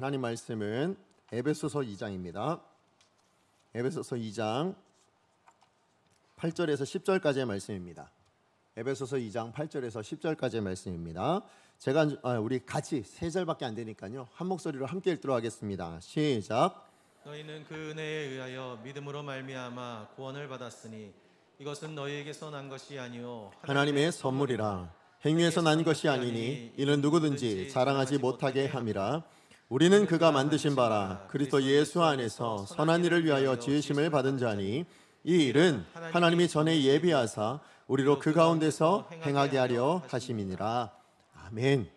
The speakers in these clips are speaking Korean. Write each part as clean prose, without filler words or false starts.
하나님 말씀은 에베소서 2장입니다. 에베소서 2장 8절에서 10절까지의 말씀입니다. 에베소서 2장 8절에서 10절까지의 말씀입니다. 우리 같이 3절밖에 안 되니까요. 한 목소리로 함께 읽도록 하겠습니다. 시작. 너희는 그 은혜에 의하여 믿음으로 말미암아 구원을 받았으니 이것은 너희에게서 난 것이 아니요 하나님의 선물이라. 행위에서 난 것이 아니니 이는 누구든지 자랑하지 못하게 함이라. 우리는 그가 만드신 바라 그리스도 예수 안에서 선한 일을 위하여 지으심을 받은 자니 이 일은 하나님이 전에 예비하사 우리로 그 가운데서 행하게 하려 하심이니라. 아멘.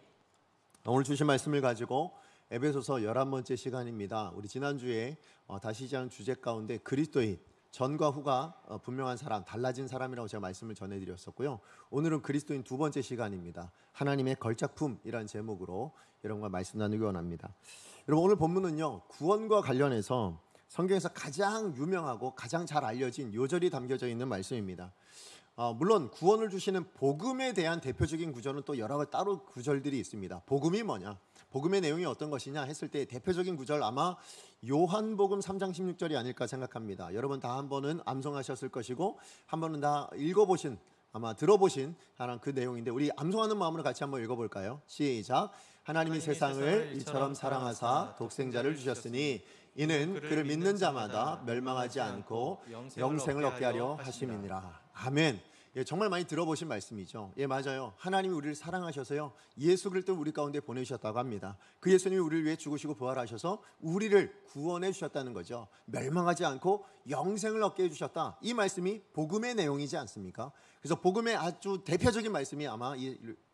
오늘 주신 말씀을 가지고 에베소서 11번째 시간입니다. 우리 지난주에 다시 시작한 주제 가운데 그리스도인 전과 후가 분명한 사람, 달라진 사람이라고 제가 말씀을 전해드렸었고요. 오늘은 그리스도인 2번째 시간입니다. 하나님의 걸작품이라는 제목으로 여러분과 말씀 나누기 원합니다. 여러분, 오늘 본문은요, 구원과 관련해서 성경에서 가장 유명하고 가장 잘 알려진 요절이 담겨져 있는 말씀입니다. 물론 구원을 주시는 복음에 대한 대표적인 구절은 또 여러 가지 따로 구절들이 있습니다. 복음이 뭐냐? 복음의 내용이 어떤 것이냐 했을 때 대표적인 구절 아마 요한복음 3장 16절이 아닐까 생각합니다. 여러분 다 한 번은 암송하셨을 것이고 한 번은 다 읽어보신, 아마 들어보신 하나 그 내용인데 우리 암송하는 마음으로 같이 한번 읽어볼까요? 시작. 하나님이 세상을 이처럼 사랑하사 독생자를 주셨으니 이는 그를 믿는 자마다 멸망하지 않고 영생을 얻게 하려 하심이니라. 아멘. 예, 정말 많이 들어보신 말씀이죠. 예, 맞아요. 하나님이 우리를 사랑하셔서요, 예수 그리스도를 우리 가운데 보내주셨다고 합니다. 그 예수님이 우리를 위해 죽으시고 부활하셔서 우리를 구원해 주셨다는 거죠. 멸망하지 않고 영생을 얻게 해주셨다. 이 말씀이 복음의 내용이지 않습니까? 그래서 복음의 아주 대표적인 말씀이 아마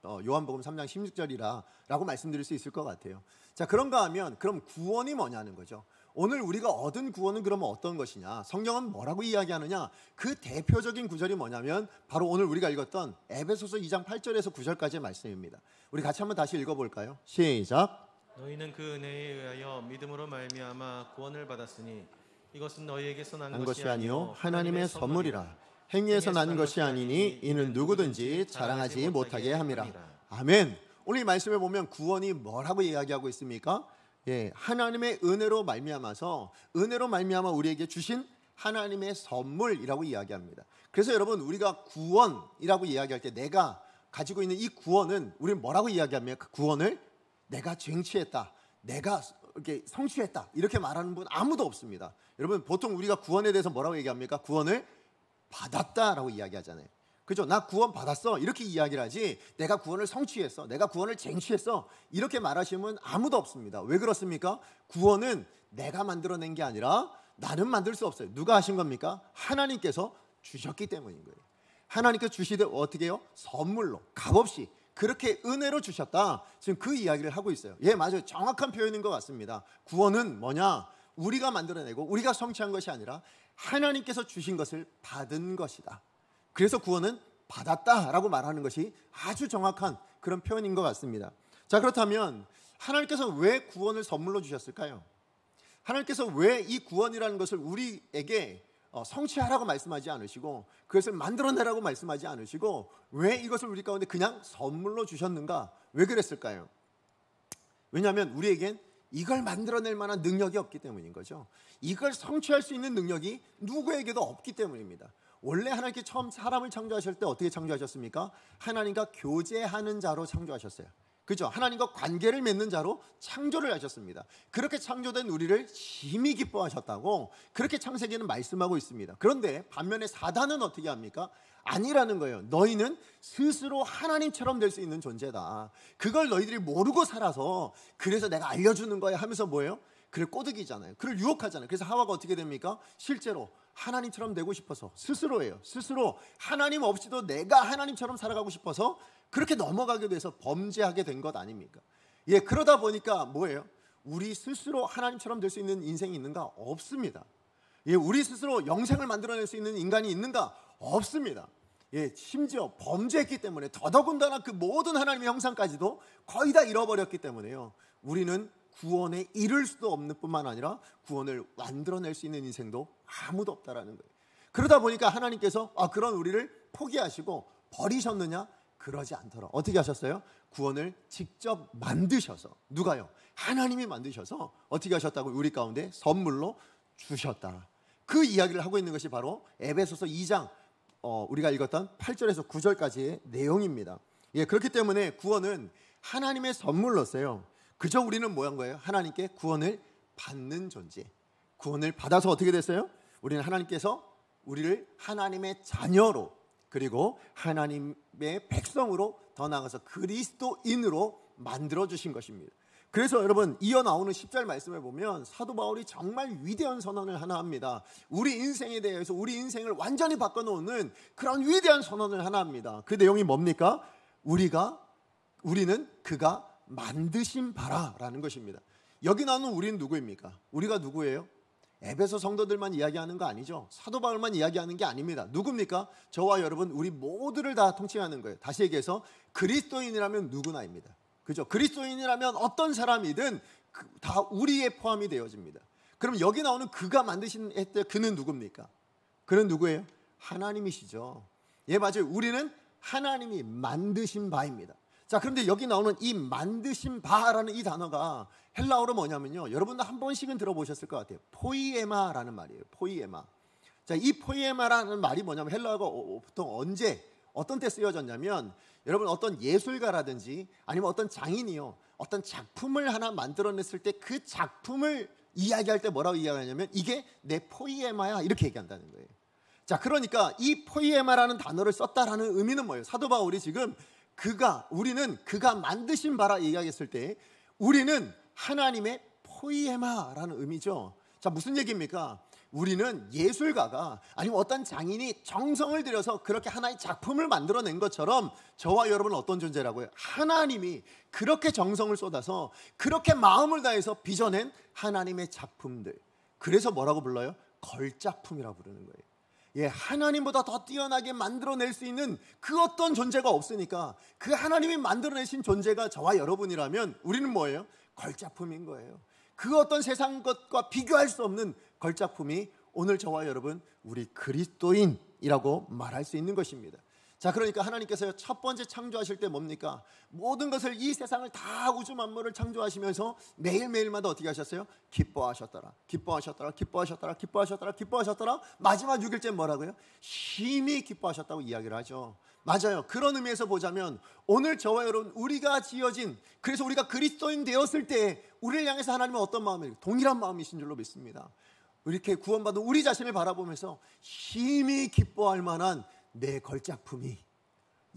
요한복음 3장 16절이라고 말씀드릴 수 있을 것 같아요. 자, 그런가 하면 그럼 구원이 뭐냐는 거죠. 오늘 우리가 얻은 구원은 그러면 어떤 것이냐? 성경은 뭐라고 이야기하느냐? 그 대표적인 구절이 뭐냐면 바로 오늘 우리가 읽었던 에베소서 2장 8절에서 9절까지의 말씀입니다. 우리 같이 한번 다시 읽어볼까요? 시작. 너희는 그 은혜에 의하여 믿음으로 말미암아 구원을 받았으니 이것은 너희에게서 난 것이 아니요 하나님의 선물이라. 행위에서 난 것이 아니니 이는 누구든지 자랑하지 못하게 함이라. 아멘. 오늘 이 말씀에 보면 구원이 뭐라고 이야기하고 있습니까? 예, 하나님의 은혜로 말미암아서 은혜로 말미암아 우리에게 주신 하나님의 선물이라고 이야기합니다. 그래서 여러분 우리가 구원이라고 이야기할 때 내가 가지고 있는 이 구원은 우리는 뭐라고 이야기합니까? 그 구원을 내가 쟁취했다, 내가 이렇게 성취했다 이렇게 말하는 분 아무도 없습니다. 여러분 보통 우리가 구원에 대해서 뭐라고 얘기합니까? 구원을 받았다라고 이야기하잖아요. 그죠? 나 구원 받았어 이렇게 이야기를 하지 내가 구원을 성취했어, 내가 구원을 쟁취했어 이렇게 말하시면 아무도 없습니다. 왜 그렇습니까? 구원은 내가 만들어낸 게 아니라 나는 만들 수 없어요. 누가 하신 겁니까? 하나님께서 주셨기 때문인 거예요. 하나님께서 주시되 어떻게 해요? 선물로 값없이 그렇게 은혜로 주셨다. 지금 그 이야기를 하고 있어요. 예, 맞아요. 정확한 표현인 것 같습니다. 구원은 뭐냐? 우리가 만들어내고 우리가 성취한 것이 아니라 하나님께서 주신 것을 받은 것이다. 그래서 구원은 받았다라고 말하는 것이 아주 정확한 그런 표현인 것 같습니다. 자, 그렇다면 하나님께서 왜 구원을 선물로 주셨을까요? 하나님께서 왜 이 구원이라는 것을 우리에게 성취하라고 말씀하지 않으시고 그것을 만들어내라고 말씀하지 않으시고 왜 이것을 우리 가운데 그냥 선물로 주셨는가? 왜 그랬을까요? 왜냐하면 우리에겐 이걸 만들어낼 만한 능력이 없기 때문인 거죠. 이걸 성취할 수 있는 능력이 누구에게도 없기 때문입니다. 원래 하나님께 처음 사람을 창조하실 때 어떻게 창조하셨습니까? 하나님과 교제하는 자로 창조하셨어요. 그죠? 하나님과 관계를 맺는 자로 창조를 하셨습니다. 그렇게 창조된 우리를 심히 기뻐하셨다고 그렇게 창세기는 말씀하고 있습니다. 그런데 반면에 사단은 어떻게 합니까? 아니라는 거예요. 너희는 스스로 하나님처럼 될 수 있는 존재다. 그걸 너희들이 모르고 살아서 그래서 내가 알려주는 거야 하면서 뭐예요? 그를 꼬드기잖아요. 그를 유혹하잖아요. 그래서 하와가 어떻게 됩니까? 실제로 하나님처럼 되고 싶어서 스스로 하나님 없이도 내가 하나님처럼 살아가고 싶어서 그렇게 넘어가게 돼서 범죄하게 된 것 아닙니까? 예, 그러다 보니까 뭐예요? 우리 스스로 하나님처럼 될 수 있는 인생이 있는가? 없습니다. 예, 우리 스스로 영생을 만들어낼 수 있는 인간이 있는가? 없습니다. 예, 심지어 범죄했기 때문에 더더군다나 그 모든 하나님의 형상까지도 거의 다 잃어버렸기 때문에요. 우리는 구원에 이를 수도 없는 뿐만 아니라 구원을 만들어낼 수 있는 인생도 아무도 없다라는 거예요. 그러다 보니까 하나님께서 그런 우리를 포기하시고 버리셨느냐? 그러지 않더라. 어떻게 하셨어요? 구원을 직접 만드셔서. 누가요? 하나님이 만드셔서 어떻게 하셨다고? 우리 가운데 선물로 주셨다. 그 이야기를 하고 있는 것이 바로 에베소서 2장 우리가 읽었던 8절에서 9절까지의 내용입니다. 예, 그렇기 때문에 구원은 하나님의 선물로서요. 그저 우리는 뭐한 거예요? 하나님께 구원을 받는 존재. 구원을 받아서 어떻게 됐어요? 우리는 하나님께서 우리를 하나님의 자녀로, 그리고 하나님의 백성으로, 더 나아가서 그리스도인으로 만들어 주신 것입니다. 그래서 여러분, 이어 나오는 10절 말씀을 보면 사도 바울이 정말 위대한 선언을 하나 합니다. 우리 인생에 대해서, 우리 인생을 완전히 바꿔놓는 그런 위대한 선언을 하나 합니다. 그 내용이 뭡니까? 우리는 그가 만드신 바라라는 것입니다. 여기 나오는 우리는 누구입니까? 우리가 누구예요? 에베소 성도들만 이야기하는 거 아니죠. 사도 바울만 이야기하는 게 아닙니다. 누굽니까? 저와 여러분, 우리 모두를 다 통칭하는 거예요. 다시 얘기해서 그리스도인이라면 누구나입니다. 그죠? 그리스도인이라면 어떤 사람이든 다 우리에 포함이 되어집니다. 그럼 여기 나오는 그가 만드신 그는 누굽니까? 그는 누구예요? 하나님이시죠. 예, 맞아요. 우리는 하나님이 만드신 바입니다. 자, 그런데 여기 나오는 이 만드신 바라는 이 단어가 헬라어로 뭐냐면요, 여러분도 한 번씩은 들어보셨을 것 같아요. 포이에마라는 말이에요. 포이에마. 자, 이 포이에마라는 말이 뭐냐면 헬라어가 보통 어떤 때 쓰여졌냐면, 여러분 어떤 예술가라든지 아니면 어떤 장인이요, 어떤 작품을 하나 만들어냈을 때 그 작품을 이야기할 때 뭐라고 이야기하냐면, 이게 내 포이에마야, 이렇게 얘기한다는 거예요. 자, 그러니까 이 포이에마라는 단어를 썼다라는 의미는 뭐예요? 사도 바울이 지금 우리는 그가 만드신 바라 이야기했을 때 우리는 하나님의 포이에마라는 의미죠. 자, 무슨 얘기입니까? 우리는 예술가가 아니면 어떤 장인이 정성을 들여서 그렇게 하나의 작품을 만들어낸 것처럼 저와 여러분은 어떤 존재라고요? 하나님이 그렇게 정성을 쏟아서 그렇게 마음을 다해서 빚어낸 하나님의 작품들. 그래서 뭐라고 불러요? 걸작품이라고 부르는 거예요. 예, 하나님보다 더 뛰어나게 만들어낼 수 있는 그 어떤 존재가 없으니까 그 하나님이 만들어내신 존재가 저와 여러분이라면 우리는 뭐예요? 걸작품인 거예요. 그 어떤 세상 것과 비교할 수 없는 걸작품이 오늘 저와 여러분, 우리 그리스도인이라고 말할 수 있는 것입니다. 자, 그러니까 하나님께서 첫 번째 창조하실 때 뭡니까? 모든 것을, 이 세상을 다, 우주 만물을 창조하시면서 매일매일마다 어떻게 하셨어요? 기뻐하셨더라, 기뻐하셨더라, 기뻐하셨더라, 기뻐하셨더라, 기뻐하셨더라. 마지막 6일째 뭐라고요? 심히 기뻐하셨다고 이야기를 하죠. 맞아요. 그런 의미에서 보자면 오늘 저와 여러분, 우리가 지어진, 그래서 우리가 그리스도인 되었을 때 우리를 향해서 하나님은 어떤 마음이에요? 동일한 마음이신 줄로 믿습니다. 이렇게 구원받은 우리 자신을 바라보면서 심히 기뻐할 만한 내 걸작품이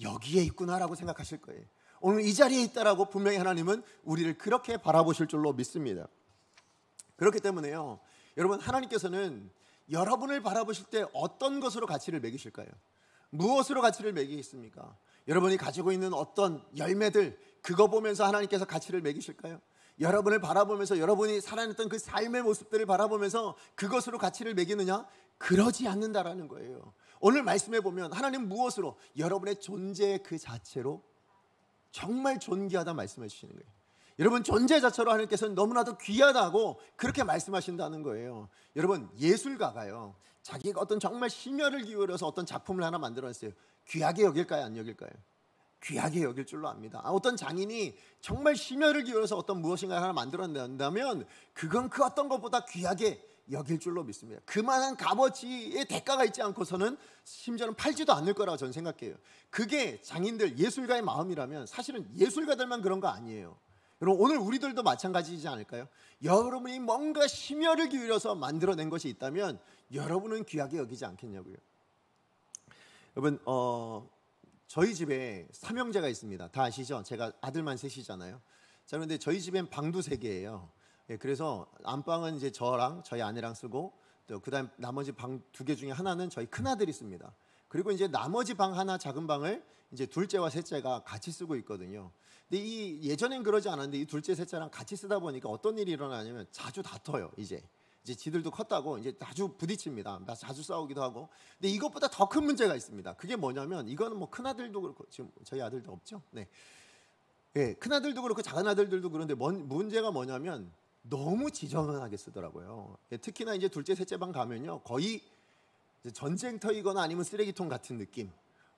여기에 있구나라고 생각하실 거예요. 오늘 이 자리에 있다라고 분명히 하나님은 우리를 그렇게 바라보실 줄로 믿습니다. 그렇기 때문에요, 여러분, 하나님께서는 여러분을 바라보실 때 어떤 것으로 가치를 매기실까요? 무엇으로 가치를 매기겠습니까? 여러분이 가지고 있는 어떤 열매들, 그거 보면서 하나님께서 가치를 매기실까요? 여러분을 바라보면서, 여러분이 살아냈던 그 삶의 모습들을 바라보면서 그것으로 가치를 매기느냐? 그러지 않는다라는 거예요. 오늘 말씀해 보면 하나님 무엇으로? 여러분의 존재 그 자체로 정말 존귀하다 말씀해 주시는 거예요. 여러분 존재 자체로 하나님께서는 너무나도 귀하다고 그렇게 말씀하신다는 거예요. 여러분 예술가가요, 자기가 어떤 정말 심혈을 기울여서 어떤 작품을 하나 만들어냈어요. 귀하게 여길까요? 안 여길까요? 귀하게 여길 줄로 압니다. 어떤 장인이 정말 심혈을 기울여서 어떤 무엇인가 하나 만들어낸다면 그건 그 어떤 것보다 귀하게 여길 줄로 믿습니다. 그만한 값어치의 대가가 있지 않고서는 심지어는 팔지도 않을 거라고 저는 생각해요. 그게 장인들, 예술가의 마음이라면 사실은 예술가들만 그런 거 아니에요. 여러분 오늘 우리들도 마찬가지이지 않을까요? 여러분이 뭔가 심혈을 기울여서 만들어낸 것이 있다면 여러분은 귀하게 여기지 않겠냐고요. 여러분 저희 집에 삼형제가 있습니다. 다 아시죠? 제가 아들만 셋이잖아요. 자, 그런데 저희 집엔 방도 3개예요. 예, 그래서 안방은 이제 저랑 저희 아내랑 쓰고, 또 그다음 나머지 방 2개 중에 하나는 저희 큰 아들이 씁니다. 그리고 이제 나머지 방 하나, 작은 방을 이제 둘째와 셋째가 같이 쓰고 있거든요. 근데 예전엔 그러지 않았는데 이 둘째, 셋째랑 같이 쓰다 보니까 어떤 일이 일어나냐면 자주 다퉈요. 이제 지들도 컸다고 이제 자주 부딪힙니다. 자주 싸우기도 하고. 근데 이것보다 더 큰 문제가 있습니다. 그게 뭐냐면, 이거는 뭐 큰 아들도 그렇고 지금 저희 아들도 없죠. 네, 예, 큰 아들도 그렇고 작은 아들들도 그런데 문제가 뭐냐면 너무 지저분하게 쓰더라고요. 예, 특히나 이제 둘째, 셋째 방 가면요, 거의 전쟁터이거나 아니면 쓰레기통 같은 느낌.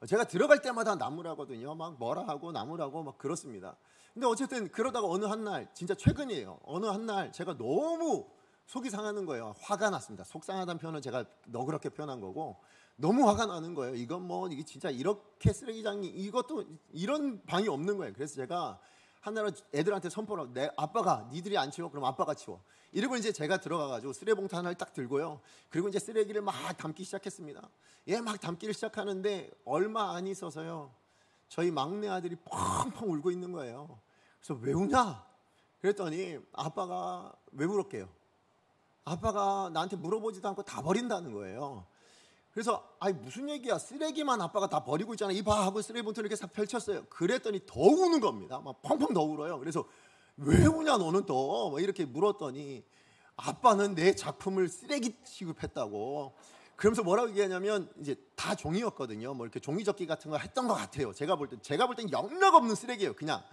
제가 들어갈 때마다 나무라거든요. 막 뭐라 하고 나무라고 막 그렇습니다. 근데 어쨌든 그러다가 어느 한 날, 진짜 최근이에요. 어느 한 날 제가 너무 속이 상하는 거예요. 화가 났습니다. 속상하다는 표현은 제가 너그럽게 표현한 거고, 너무 화가 나는 거예요. 이건 뭐 이게 진짜 이렇게 쓰레기장이, 이것도 이런 방이 없는 거예요. 그래서 제가 한나라 애들한테 선포를 하고, 내 아빠가 니들이 안 치워? 그럼 아빠가 치워. 이러고 이제 제가 들어가가지고 쓰레봉투 하나를 딱 들고요. 그리고 이제 쓰레기를 막 담기 시작했습니다. 막 담기를 시작하는데 얼마 안 있어서요, 저희 막내 아들이 펑펑 울고 있는 거예요. 그래서 왜 우냐? 그랬더니 아빠가 왜 울었게요? 아빠가 나한테 물어보지도 않고 다 버린다는 거예요. 그래서 아니 무슨 얘기야, 쓰레기만 아빠가 다 버리고 있잖아, 이봐 하고 쓰레기봉투를 이렇게 싹 펼쳤어요. 그랬더니 더 우는 겁니다. 막 펑펑 더 울어요. 그래서 왜 우냐 너는 또, 뭐 이렇게 물었더니 아빠는 내 작품을 쓰레기 취급했다고. 그러면서 뭐라고 얘기하냐면, 이제 다 종이였거든요. 뭐 이렇게 종이접기 같은 거 했던 것 같아요. 제가 볼 땐 영락 없는 쓰레기예요, 그냥.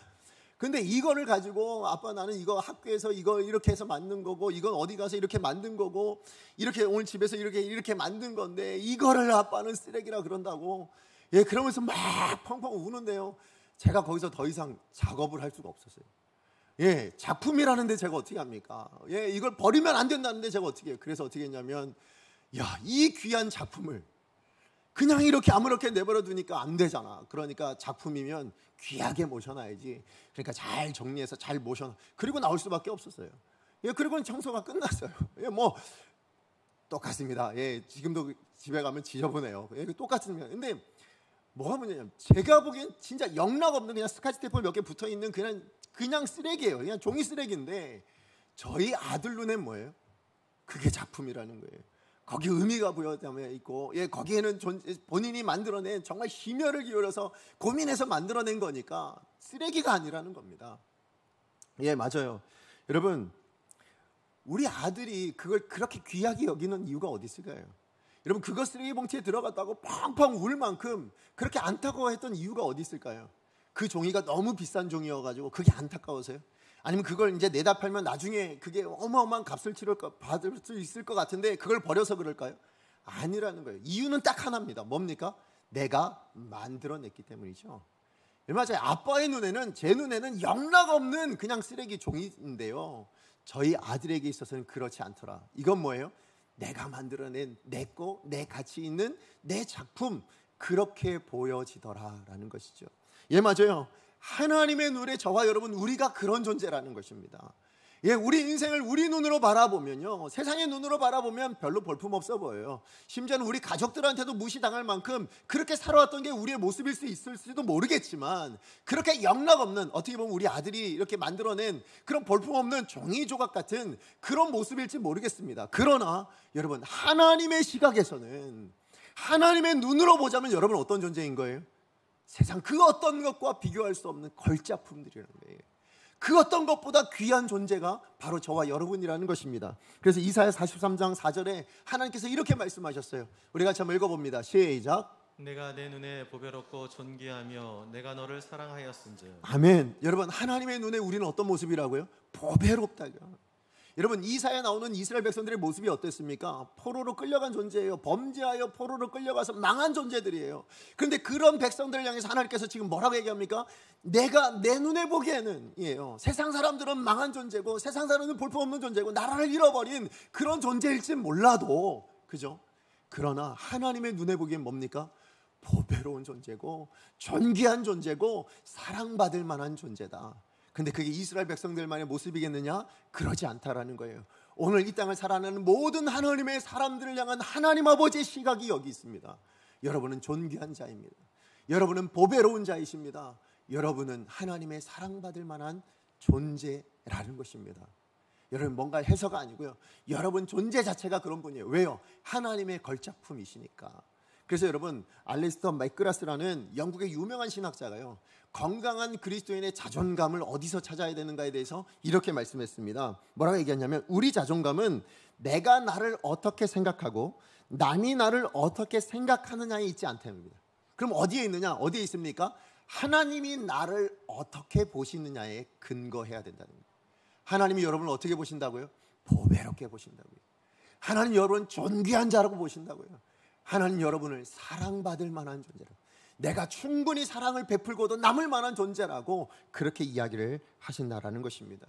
근데 이거를 가지고 아빠 나는 이거 학교에서 이거 이렇게 해서 만든 거고, 이건 어디 가서 이렇게 만든 거고, 이렇게 오늘 집에서 이렇게 만든 건데 이거를 아빠는 쓰레기라 그런다고. 그러면서 막 펑펑 우는데요, 제가 거기서 더 이상 작업을 할 수가 없었어요. 작품이라는데 제가 어떻게 합니까? 이걸 버리면 안 된다는데 제가 어떻게 해요? 그래서 어떻게 했냐면, 이 귀한 작품을 그냥 이렇게 아무렇게 내버려 두니까 안 되잖아. 그러니까 작품이면 귀하게 모셔놔야지. 그러니까 잘 정리해서 잘 모셔놔. 그리고 나올 수밖에 없었어요. 그리고는 청소가 끝났어요. 뭐 똑같습니다. 지금도 집에 가면 지저분해요. 똑같습니다. 근데 뭐가 문제냐면, 제가 보기엔 진짜 영락 없는 그냥 스카치 테이프 몇 개 붙어 있는 그냥 쓰레기예요. 그냥 종이 쓰레기인데 저희 아들 눈엔 뭐예요? 그게 작품이라는 거예요. 거기 의미가 부여되어 있고, 거기에는 본인이 만들어낸, 정말 심혈을 기울여서 고민해서 만들어낸 거니까 쓰레기가 아니라는 겁니다. 맞아요. 여러분, 우리 아들이 그걸 그렇게 귀하게 여기는 이유가 어디 있을까요? 여러분, 그거 쓰레기 봉투에 들어갔다고 펑펑 울 만큼 그렇게 안타까워했던 이유가 어디 있을까요? 그 종이가 너무 비싼 종이여가지고 그게 안타까워서요? 아니면 그걸 이제 내다 팔면 나중에 그게 어마어마한 값을 받을 수 있을 것 같은데 그걸 버려서 그럴까요? 아니라는 거예요. 이유는 딱 하나입니다. 뭡니까? 내가 만들어냈기 때문이죠. 맞아요. 아빠의 눈에는, 제 눈에는 영락 없는 그냥 쓰레기 종이인데요, 저희 아들에게 있어서는 그렇지 않더라. 이건 뭐예요? 내가 만들어낸 내 거, 내 가치 있는 내 작품, 그렇게 보여지더라라는 것이죠. 맞아요. 하나님의 눈에 저와 여러분, 우리가 그런 존재라는 것입니다. 우리 인생을 우리 눈으로 바라보면요, 세상의 눈으로 바라보면 별로 볼품없어 보여요. 심지어는 우리 가족들한테도 무시당할 만큼 그렇게 살아왔던 게 우리의 모습일 수 있을지도 모르겠지만, 그렇게 영락 없는, 어떻게 보면 우리 아들이 이렇게 만들어낸 그런 볼품없는 종이 조각 같은 그런 모습일지 모르겠습니다. 그러나 여러분, 하나님의 시각에서는, 하나님의 눈으로 보자면 여러분 어떤 존재인 거예요? 세상 그 어떤 것과 비교할 수 없는 걸작품들이라는 거예요. 그 어떤 것보다 귀한 존재가 바로 저와 여러분이라는 것입니다. 그래서 이사야 43장 4절에 하나님께서 이렇게 말씀하셨어요. 우리 같이 한번 읽어봅니다. 시작. 내가 내 눈에 보배롭고 존귀하며 내가 너를 사랑하였은즉. 아멘. 여러분, 하나님의 눈에 우리는 어떤 모습이라고요? 보배롭다고요. 여러분, 이사야에 나오는 이스라엘 백성들의 모습이 어땠습니까? 포로로 끌려간 존재예요. 범죄하여 포로로 끌려가서 망한 존재들이에요. 그런데 그런 백성들을 향해서 하나님께서 지금 뭐라고 얘기합니까? 내가 내 눈에 보기에는, 세상 사람들은 망한 존재고, 세상 사람은 볼품없는 존재고, 나라를 잃어버린 그런 존재일지 몰라도, 그죠? 그러나 하나님의 눈에 보기엔 뭡니까? 보배로운 존재고, 존귀한 존재고, 사랑받을 만한 존재다. 근데 그게 이스라엘 백성들만의 모습이겠느냐? 그러지 않다라는 거예요. 오늘 이 땅을 살아가는 모든 하나님의 사람들을 향한 하나님 아버지의 시각이 여기 있습니다. 여러분은 존귀한 자입니다. 여러분은 보배로운 자이십니다. 여러분은 하나님의 사랑받을 만한 존재라는 것입니다. 여러분, 뭔가 해서가 아니고요, 여러분 존재 자체가 그런 분이에요. 왜요? 하나님의 걸작품이시니까. 그래서 여러분, 알리스터 맥그라스라는 영국의 유명한 신학자가요, 건강한 그리스도인의 자존감을 어디서 찾아야 되는가에 대해서 이렇게 말씀했습니다. 뭐라고 얘기하냐면, 우리 자존감은 내가 나를 어떻게 생각하고 남이 나를 어떻게 생각하느냐에 있지 않답니다. 그럼 어디에 있느냐? 어디에 있습니까? 하나님이 나를 어떻게 보시느냐에 근거해야 된다는 거예요. 하나님이 여러분을 어떻게 보신다고요? 보배롭게 보신다고요. 하나님 여러분은 존귀한 자라고 보신다고요. 하나님 여러분을 사랑받을 만한 존재라고. 내가 충분히 사랑을 베풀고도 남을 만한 존재라고 그렇게 이야기를 하신다라는 것입니다.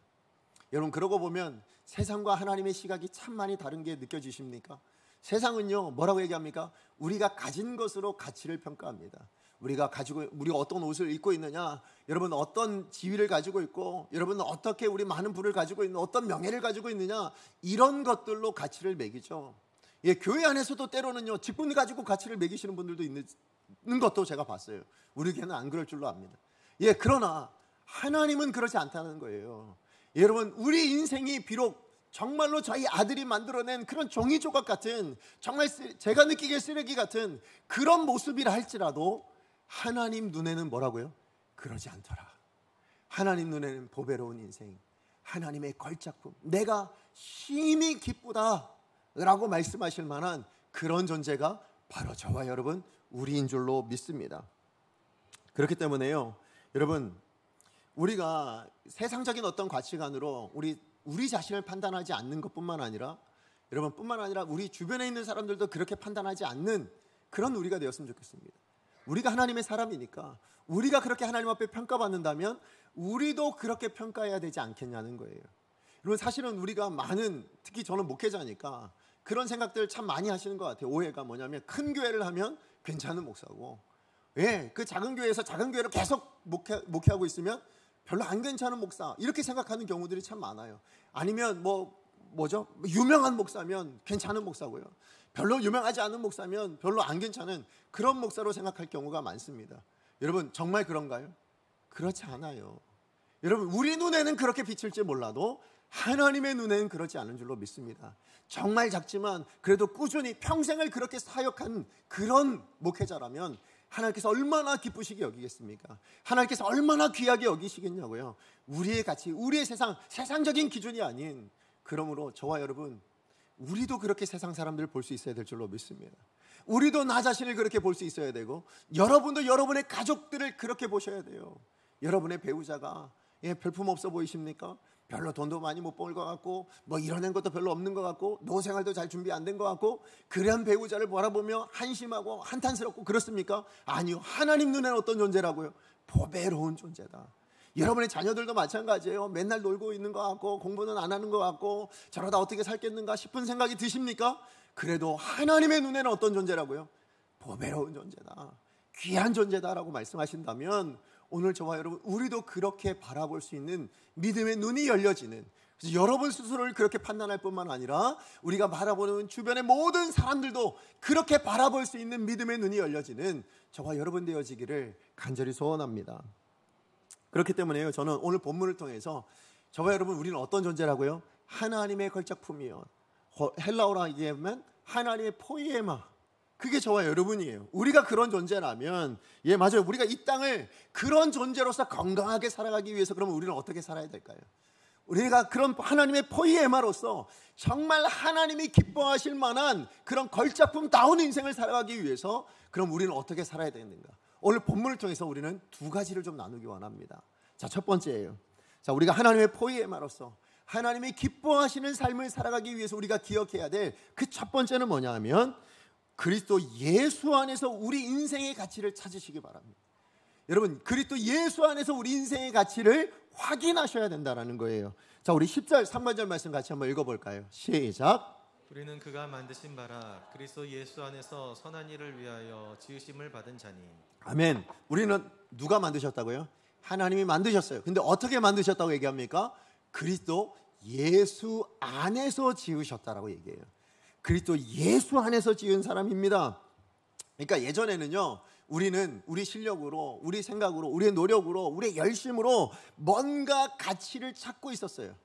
여러분, 그러고 보면 세상과 하나님의 시각이 참 많이 다른 게 느껴지십니까? 세상은요, 뭐라고 얘기합니까? 우리가 가진 것으로 가치를 평가합니다. 우리가 어떤 옷을 입고 있느냐, 여러분 어떤 지위를 가지고 있고, 여러분은 어떻게 우리 많은 부를 가지고 있는, 어떤 명예를 가지고 있느냐, 이런 것들로 가치를 매기죠. 예, 교회 안에서도 때로는요, 직분을 가지고 가치를 매기시는 분들도 있는 것도 제가 봤어요. 우리 교회는 안 그럴 줄로 압니다. 예, 그러나 하나님은 그렇지 않다는 거예요. 여러분, 우리 인생이 비록 정말로 저희 아들이 만들어낸 그런 종이 조각 같은, 정말 제가 느끼기에 쓰레기 같은 그런 모습이라 할지라도 하나님 눈에는 뭐라고요? 그러지 않더라. 하나님 눈에는 보배로운 인생, 하나님의 걸작품, 내가 심히 기쁘다 라고 말씀하실 만한 그런 존재가 바로 저와 여러분 우리인 줄로 믿습니다. 그렇기 때문에요, 여러분, 우리가 세상적인 어떤 가치관으로 우리 자신을 판단하지 않는 것뿐만 아니라, 여러분, 뿐만 아니라 우리 주변에 있는 사람들도 그렇게 판단하지 않는 그런 우리가 되었으면 좋겠습니다. 우리가 하나님의 사람이니까 우리가 그렇게 하나님 앞에 평가받는다면 우리도 그렇게 평가해야 되지 않겠냐는 거예요. 여러분, 사실은 우리가 특히 저는 목회자니까 그런 생각들 참 많이 하시는 것 같아요. 오해가 뭐냐면, 큰 교회를 하면 괜찮은 목사고, 예, 그 작은 교회에서 작은 교회를 계속 목회하고 있으면 별로 안 괜찮은 목사, 이렇게 생각하는 경우들이 참 많아요. 아니면 유명한 목사면 괜찮은 목사고요, 별로 유명하지 않은 목사면 별로 안 괜찮은 그런 목사로 생각할 경우가 많습니다. 여러분, 정말 그런가요? 그렇지 않아요. 여러분, 우리 눈에는 그렇게 비칠지 몰라도 하나님의 눈에는 그렇지 않은 줄로 믿습니다. 정말 작지만 그래도 꾸준히 평생을 그렇게 사역한 그런 목회자라면 하나님께서 얼마나 기쁘시게 여기겠습니까? 하나님께서 얼마나 귀하게 여기시겠냐고요. 우리의 가치, 우리의 세상적인 기준이 아닌, 그러므로 저와 여러분, 우리도 그렇게 세상 사람들을 볼 수 있어야 될 줄로 믿습니다. 우리도 나 자신을 그렇게 볼 수 있어야 되고, 여러분도 여러분의 가족들을 그렇게 보셔야 돼요. 여러분의 배우자가 별품 없어 보이십니까? 별로 돈도 많이 못 벌 것 같고, 이뤄낸 것도 별로 없는 것 같고, 노생활도 잘 준비 안 된 것 같고, 그런 배우자를 바라보며 한심하고 한탄스럽고 그렇습니까? 아니요, 하나님 눈에는 어떤 존재라고요? 보배로운 존재다. 여러분의 자녀들도 마찬가지예요. 맨날 놀고 있는 것 같고, 공부는 안 하는 것 같고, 저러다 어떻게 살겠는가 싶은 생각이 드십니까? 그래도 하나님의 눈에는 어떤 존재라고요? 보배로운 존재다, 귀한 존재다라고 말씀하신다면, 오늘 저와 여러분, 우리도 그렇게 바라볼 수 있는 믿음의 눈이 열려지는, 그래서 여러분 스스로를 그렇게 판단할 뿐만 아니라 우리가 바라보는 주변의 모든 사람들도 그렇게 바라볼 수 있는 믿음의 눈이 열려지는 저와 여러분 되어지기를 간절히 소원합니다. 그렇기 때문에요, 저는 오늘 본문을 통해서 저와 여러분, 우리는 어떤 존재라고요? 하나님의 걸작품이요, 헬라어로 얘기하면 하나님의 포이에마, 그게 저와 여러분이에요. 우리가 그런 존재라면, 예, 맞아요, 우리가 이 땅을 그런 존재로서 건강하게 살아가기 위해서 그러면 우리는 어떻게 살아야 될까요? 우리가 그런 하나님의 포이에마로서 정말 하나님이 기뻐하실 만한 그런 걸작품다운 인생을 살아가기 위해서 그럼 우리는 어떻게 살아야 되는가? 오늘 본문을 통해서 우리는 두 가지를 좀 나누기 원합니다. 자, 첫 번째예요. 자, 우리가 하나님의 포이에마로서 하나님이 기뻐하시는 삶을 살아가기 위해서 우리가 기억해야 될 그 첫 번째는 뭐냐 하면, 그리스도 예수 안에서 우리 인생의 가치를 찾으시기 바랍니다. 여러분, 그리스도 예수 안에서 우리 인생의 가치를 확인하셔야 된다는 거예요. 자, 우리 10절 상반절 말씀 같이 한번 읽어볼까요? 시작. 우리는 그가 만드신 바라 그리스도 예수 안에서 선한 일을 위하여 지으심을 받은 자니. 아멘. 우리는 누가 만드셨다고요? 하나님이 만드셨어요. 근데 어떻게 만드셨다고 얘기합니까? 그리스도 예수 안에서 지으셨다라고 얘기해요. 그리스도 예수 안에서 지은 사람입니다. 그러니까 예전에는요, 우리는 우리 실력으로, 우리 생각으로, 우리의 노력으로, 우리의 열심으로 뭔가 가치를 찾고 있었어요.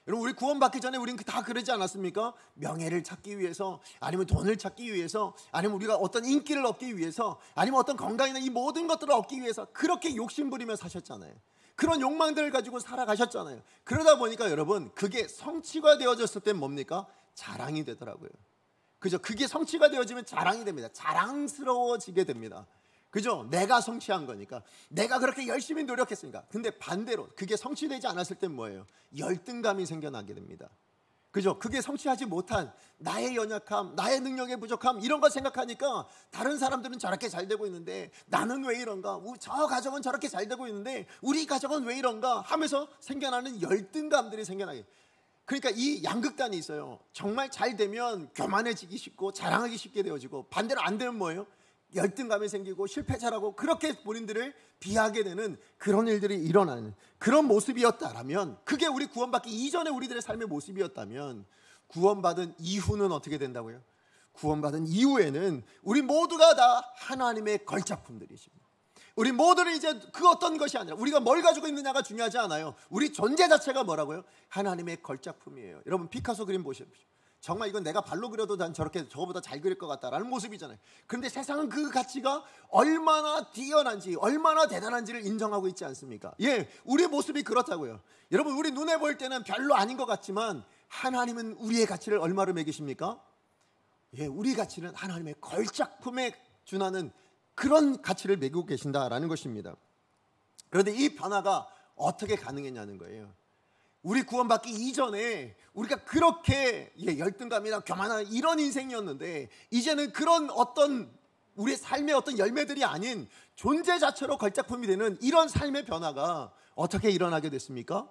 여러분, 우리 구원받기 전에 우리는 다 그러지 않았습니까? 명예를 찾기 위해서, 아니면 돈을 찾기 위해서, 아니면 우리가 어떤 인기를 얻기 위해서, 아니면 어떤 건강이나 이 모든 것들을 얻기 위해서 그렇게 욕심부리며 사셨잖아요. 그런 욕망들을 가지고 살아가셨잖아요. 그러다 보니까 여러분, 그게 성취가 되어졌을 땐 뭡니까? 자랑이 되더라고요. 그죠? 그게 성취가 되어지면 자랑이 됩니다. 자랑스러워지게 됩니다. 그죠? 내가 성취한 거니까, 내가 그렇게 열심히 노력했으니까. 근데 반대로 그게 성취되지 않았을 땐 뭐예요? 열등감이 생겨나게 됩니다. 그죠? 그게 성취하지 못한 나의 연약함, 나의 능력의 부족함 이런 걸 생각하니까 다른 사람들은 저렇게 잘 되고 있는데 나는 왜 이런가? 저 가정은 저렇게 잘 되고 있는데 우리 가정은 왜 이런가? 하면서 생겨나는 열등감들이 생겨나게. 그러니까 이 양극단이 있어요. 정말 잘 되면 교만해지기 쉽고 자랑하기 쉽게 되어지고, 반대로 안 되면 뭐예요? 열등감이 생기고 실패자라고 그렇게 본인들을 비하게 되는 그런 일들이 일어나는 그런 모습이었다라면, 그게 우리 구원받기 이전에 우리들의 삶의 모습이었다면, 구원받은 이후는 어떻게 된다고요? 구원받은 이후에는 우리 모두가 다 하나님의 걸작품들이십니다. 우리 모두는 이제 그 어떤 것이 아니라 우리가 뭘 가지고 있느냐가 중요하지 않아요. 우리 존재 자체가 뭐라고요? 하나님의 걸작품이에요. 여러분 피카소 그림 보십시오. 정말 이건 내가 발로 그려도 난 저렇게 저거보다 잘 그릴 것 같다라는 모습이잖아요. 그런데 세상은 그 가치가 얼마나 뛰어난지, 얼마나 대단한지를 인정하고 있지 않습니까? 예, 우리 모습이 그렇다고요. 여러분 우리 눈에 보일 때는 별로 아닌 것 같지만 하나님은 우리의 가치를 얼마로 매기십니까? 예, 우리 가치는 하나님의 걸작품에 준하는 그런 가치를 매기고 계신다라는 것입니다. 그런데 이 변화가 어떻게 가능했냐는 거예요. 우리 구원받기 이전에 우리가 그렇게 열등감이나 교만한 이런 인생이었는데, 이제는 그런 어떤 우리의 삶의 어떤 열매들이 아닌 존재 자체로 걸작품이 되는 이런 삶의 변화가 어떻게 일어나게 됐습니까?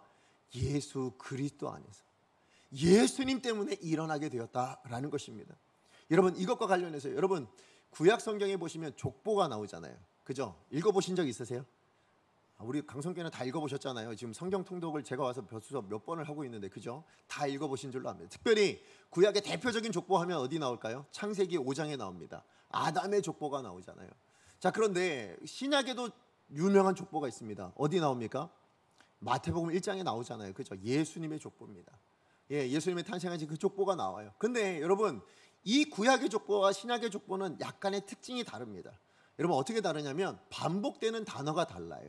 예수 그리스도 안에서, 예수님 때문에 일어나게 되었다라는 것입니다. 여러분 이것과 관련해서 여러분 구약 성경에 보시면 족보가 나오잖아요. 그죠? 읽어보신 적 있으세요? 우리 강성교회는 다 읽어보셨잖아요. 지금 성경 통독을 제가 와서 수업 몇 번을 하고 있는데, 그죠? 다 읽어보신 줄로 압니다. 특별히 구약의 대표적인 족보 하면 어디 나올까요? 창세기 5장에 나옵니다. 아담의 족보가 나오잖아요. 자, 그런데 신약에도 유명한 족보가 있습니다. 어디 나옵니까? 마태복음 1장에 나오잖아요. 그죠? 예수님의 족보입니다. 예, 예수님의 탄생하신 그 족보가 나와요. 근데 여러분 이 구약의 족보와 신약의 족보는 약간의 특징이 다릅니다. 여러분 어떻게 다르냐면 반복되는 단어가 달라요.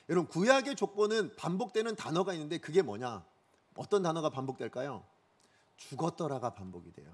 여러분 구약의 족보는 반복되는 단어가 있는데 그게 뭐냐? 어떤 단어가 반복될까요? 죽었더라가 반복이 돼요.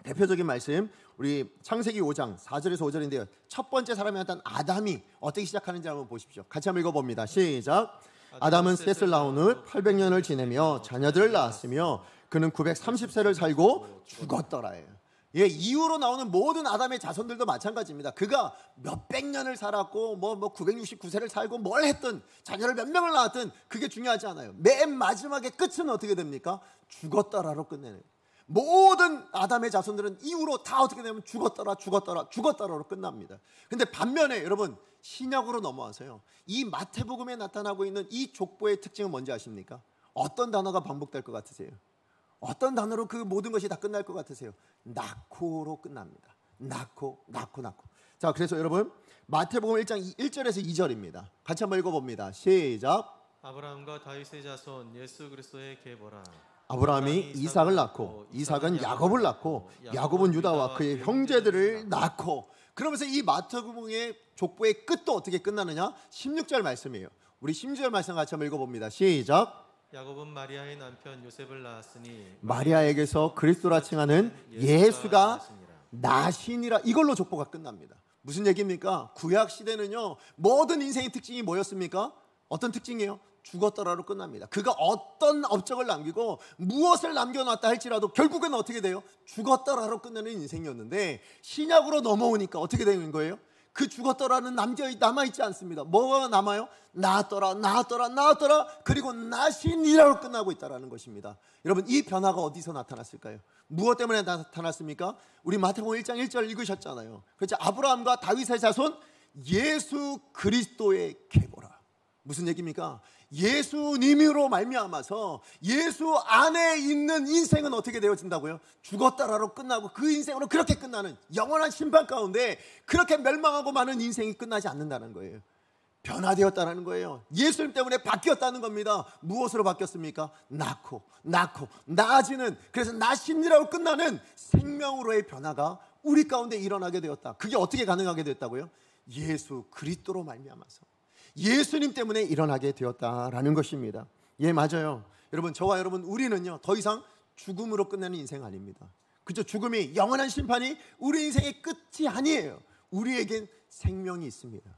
대표적인 말씀 우리 창세기 5장 4절에서 5절인데요. 첫 번째 사람이었던 아담이 어떻게 시작하는지 한번 보십시오. 같이 한번 읽어봅니다. 시작. 아담은 셋을 낳은 후 800년을 지내며 자녀들을 낳았으며 그는 930세를 살고 죽었더라예요. 예, 이후로 나오는 모든 아담의 자손들도 마찬가지입니다. 그가 몇백 년을 살았고 969세를 살고 뭘 했든 자녀를 몇 명을 낳았든 그게 중요하지 않아요. 맨 마지막에 끝은 어떻게 됩니까? 죽었더라로 끝내는. 모든 아담의 자손들은 이후로 다 어떻게 되면 죽었더라로 끝납니다. 근데 반면에 여러분 신약으로 넘어와서요, 이 마태복음에 나타나고 있는 이 족보의 특징은 뭔지 아십니까? 어떤 단어가 반복될 것 같으세요? 어떤 단어로 그 모든 것이 다 끝날 것 같으세요? 낳고로 끝납니다. 낳고. 자, 그래서 여러분 마태복음 1장 1절에서 2절입니다. 같이 한번 읽어봅니다. 시작. 아브라함과 다윗의 자손 예수 그리스도의 계보라. 아브라함이 이삭을 낳고 이삭은 야곱을 낳고 야곱은 유다와 그의 형제들을 낳고. 그러면서 이 마태복음의 족보의 끝도 어떻게 끝나느냐? 16절 말씀이에요. 우리 16절 말씀 같이 한번 읽어봅니다. 시작. 야곱은 마리아의 남편 요셉을 낳았으니 마리아에게서 그리스도라 칭하는 예수가 나시니라. 이걸로 족보가 끝납니다. 무슨 얘기입니까? 구약 시대는요 모든 인생의 특징이 뭐였습니까? 어떤 특징이에요? 죽었더라로 끝납니다. 그가 어떤 업적을 남기고 무엇을 남겨놨다 할지라도 결국은 어떻게 돼요? 죽었더라로 끝내는 인생이었는데, 신약으로 넘어오니까 어떻게 되는 거예요? 그 죽었더라는 남아있지 않습니다. 뭐가 남아요? 나았더라 그리고 나시니라로 끝나고 있다는 것입니다. 여러분 이 변화가 어디서 나타났을까요? 무엇 때문에 나타났습니까? 우리 마태복음 1장 1절 읽으셨잖아요. 그렇죠? 아브라함과 다윗의 자손 예수 그리스도의 계보라. 무슨 얘기입니까? 예수님으로 말미암아서 예수 안에 있는 인생은 어떻게 되어진다고요? 죽었다라로 끝나고 그 인생으로 그렇게 끝나는 영원한 심판 가운데 그렇게 멸망하고 마는 인생이 끝나지 않는다는 거예요. 변화되었다는 거예요. 예수님 때문에 바뀌었다는 겁니다. 무엇으로 바뀌었습니까? 낳고 나아지는, 그래서 나신이라고 끝나는 생명으로의 변화가 우리 가운데 일어나게 되었다. 그게 어떻게 가능하게 됐다고요? 예수 그리스도로 말미암아서 예수님 때문에 일어나게 되었다라는 것입니다. 예, 맞아요. 여러분 저와 여러분 우리는요 더 이상 죽음으로 끝내는 인생 아닙니다. 그죠? 죽음이 영원한 심판이 우리 인생의 끝이 아니에요. 우리에겐 생명이 있습니다.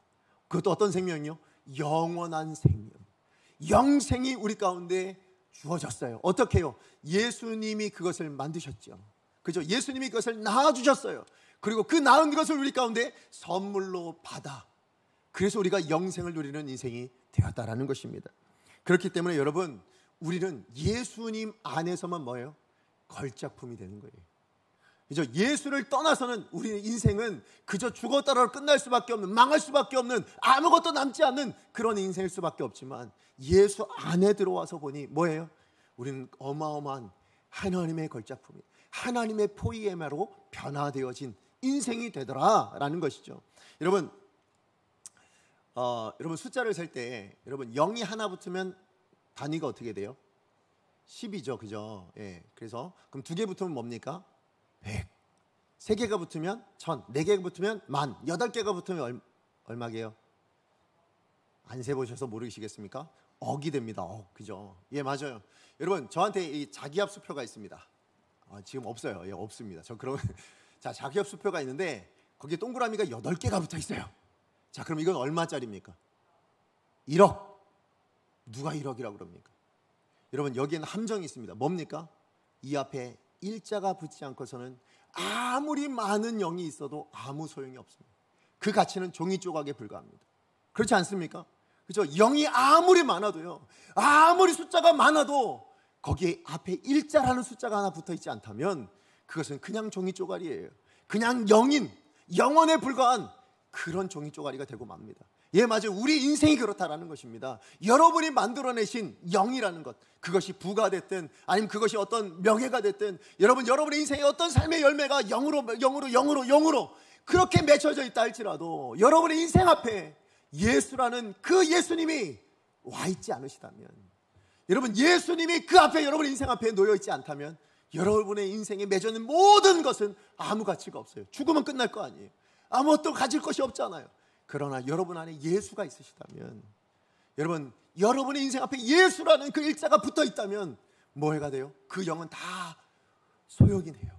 그것도 어떤 생명이요? 영원한 생명, 영생이 우리 가운데 주어졌어요. 어떻게 해요? 예수님이 그것을 만드셨죠. 그죠? 예수님이 그것을 낳아주셨어요. 그리고 그 낳은 것을 우리 가운데 선물로 받아, 그래서 우리가 영생을 누리는 인생이 되었다라는 것입니다. 그렇기 때문에 여러분, 우리는 예수님 안에서만 뭐예요? 걸작품이 되는 거예요. 그죠? 예수를 떠나서는 우리의 인생은 그저 죽었다로 끝날 수밖에 없는, 망할 수밖에 없는, 아무것도 남지 않는 그런 인생일 수밖에 없지만, 예수 안에 들어와서 보니 뭐예요? 우리는 어마어마한 하나님의 걸작품이, 하나님의 포이에마로 변화되어진 인생이 되더라라는 것이죠. 여러분 숫자를 셀 때 여러분 0이 하나 붙으면 단위가 어떻게 돼요? 10이죠, 그죠? 예. 그래서 그럼 2개 붙으면 뭡니까? 100. 3개가 붙으면 1000, 4개가 붙으면 10,000, 8개가 붙으면 얼마게요? 안 세보셔서 모르시겠습니까? 억이 됩니다. 그죠? 예, 맞아요. 여러분, 저한테 이 자기합 수표가 있습니다. 지금 없어요. 예, 없습니다. 저 그럼 자, 자기합 수표가 있는데 거기에 동그라미가 8개가 붙어 있어요. 자, 그럼 이건 얼마짜리입니까? 1억. 누가 1억이라고 그럽니까? 여러분, 여기에는 함정이 있습니다. 뭡니까? 이 앞에 일자가 붙지 않고서는 아무리 많은 0이 있어도 아무 소용이 없습니다. 그 가치는 종이 조각에 불과합니다. 그렇지 않습니까? 그렇죠? 0이 아무리 많아도요, 아무리 숫자가 많아도 거기에 앞에 일자라는 숫자가 하나 붙어 있지 않다면 그것은 그냥 종이 조각이에요. 그냥 영원에 불과한 그런 종이 조각이가 되고 맙니다. 예, 맞아요. 우리 인생이 그렇다라는 것입니다. 여러분이 만들어내신 영이라는 것, 그것이 부가 됐든 아니면 그것이 어떤 명예가 됐든, 여러분의 인생의 어떤 삶의 열매가 영으로 그렇게 맺혀져 있다 할지라도, 여러분의 인생 앞에 예수라는 그 예수님이 와 있지 않으시다면, 여러분 예수님이 그 앞에, 여러분의 인생 앞에 놓여 있지 않다면, 여러분의 인생에 맺어있는 모든 것은 아무 가치가 없어요. 죽으면 끝날 거 아니에요. 아무것도 가질 것이 없잖아요. 그러나 여러분 안에 예수가 있으시다면, 여러분의 인생 앞에 예수라는 그 일자가 붙어 있다면 뭐가 돼요? 그 영은 다 소용이 돼요.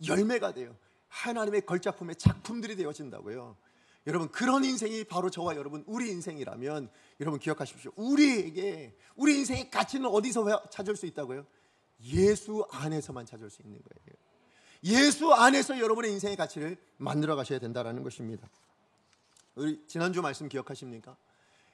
열매가 돼요. 하나님의 걸작품의 작품들이 되어진다고요. 여러분, 그런 인생이 바로 저와 여러분 우리 인생이라면, 여러분 기억하십시오. 우리 인생의 가치는 어디서 찾을 수 있다고요? 예수 안에서만 찾을 수 있는 거예요. 예수 안에서 여러분의 인생의 가치를 만들어 가셔야 된다는 것입니다. 우리 지난주 말씀 기억하십니까?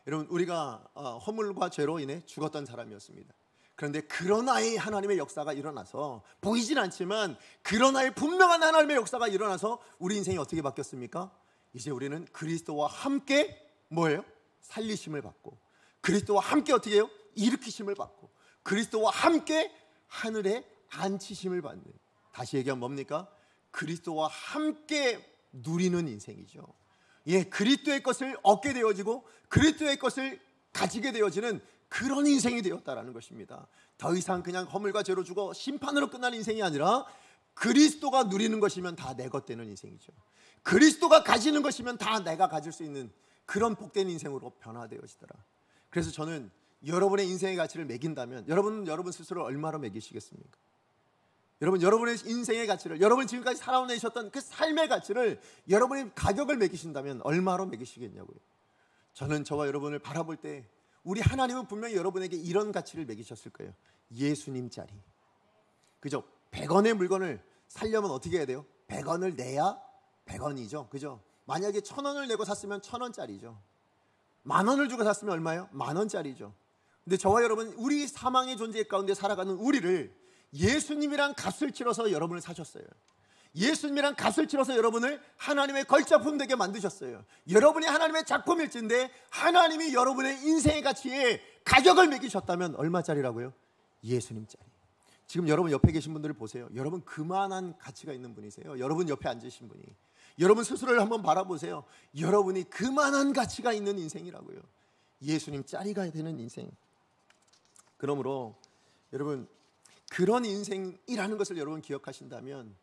여러분, 우리가 허물과 죄로 인해 죽었던 사람이었습니다. 그런데 그러나의 하나님의 역사가 일어나서, 보이진 않지만 그러나의 분명한 하나님의 역사가 일어나서 우리 인생이 어떻게 바뀌었습니까? 이제 우리는 그리스도와 함께 뭐예요? 살리심을 받고, 그리스도와 함께 어떻게 해요? 일으키심을 받고, 그리스도와 함께 하늘에 앉히심을 받는, 다시 얘기하면 뭡니까? 그리스도와 함께 누리는 인생이죠. 예, 그리스도의 것을 얻게 되어지고 그리스도의 것을 가지게 되어지는 그런 인생이 되었다라는 것입니다. 더 이상 그냥 허물과 죄로 죽어 심판으로 끝나는 인생이 아니라, 그리스도가 누리는 것이면 다 내 것 되는 인생이죠. 그리스도가 가지는 것이면 다 내가 가질 수 있는 그런 복된 인생으로 변화되어지더라. 그래서 저는 여러분의 인생의 가치를 매긴다면, 여러분 스스로 얼마로 매기시겠습니까? 여러분의 인생의 가치를, 여러분이 지금까지 살아오셨던 그 삶의 가치를, 여러분이 가격을 매기신다면 얼마로 매기시겠냐고요. 저는 저와 여러분을 바라볼 때, 우리 하나님은 분명히 여러분에게 이런 가치를 매기셨을 거예요. 예수님짜리. 그죠? 100원의 물건을 살려면 어떻게 해야 돼요? 100원을 내야 100원이죠. 그죠? 만약에 1,000원을 내고 샀으면 1,000원짜리죠. 10,000원을 주고 샀으면 얼마예요? 10,000원짜리죠. 근데 저와 여러분, 우리 사망의 존재 가운데 살아가는 우리를 예수님이란 값을 치러서 여러분을 사셨어요. 예수님이란 값을 치러서 여러분을 하나님의 걸작품 되게 만드셨어요. 여러분이 하나님의 작품일진데, 하나님이 여러분의 인생의 가치에 가격을 매기셨다면 얼마짜리라고요? 예수님짜리. 지금 여러분 옆에 계신 분들을 보세요. 여러분 그만한 가치가 있는 분이세요. 여러분 옆에 앉으신 분이, 여러분 스스로를 한번 바라보세요. 여러분이 그만한 가치가 있는 인생이라고요. 예수님짜리가 되는 인생. 그러므로 여러분, 그런 인생이라는 것을 여러분 기억하신다면,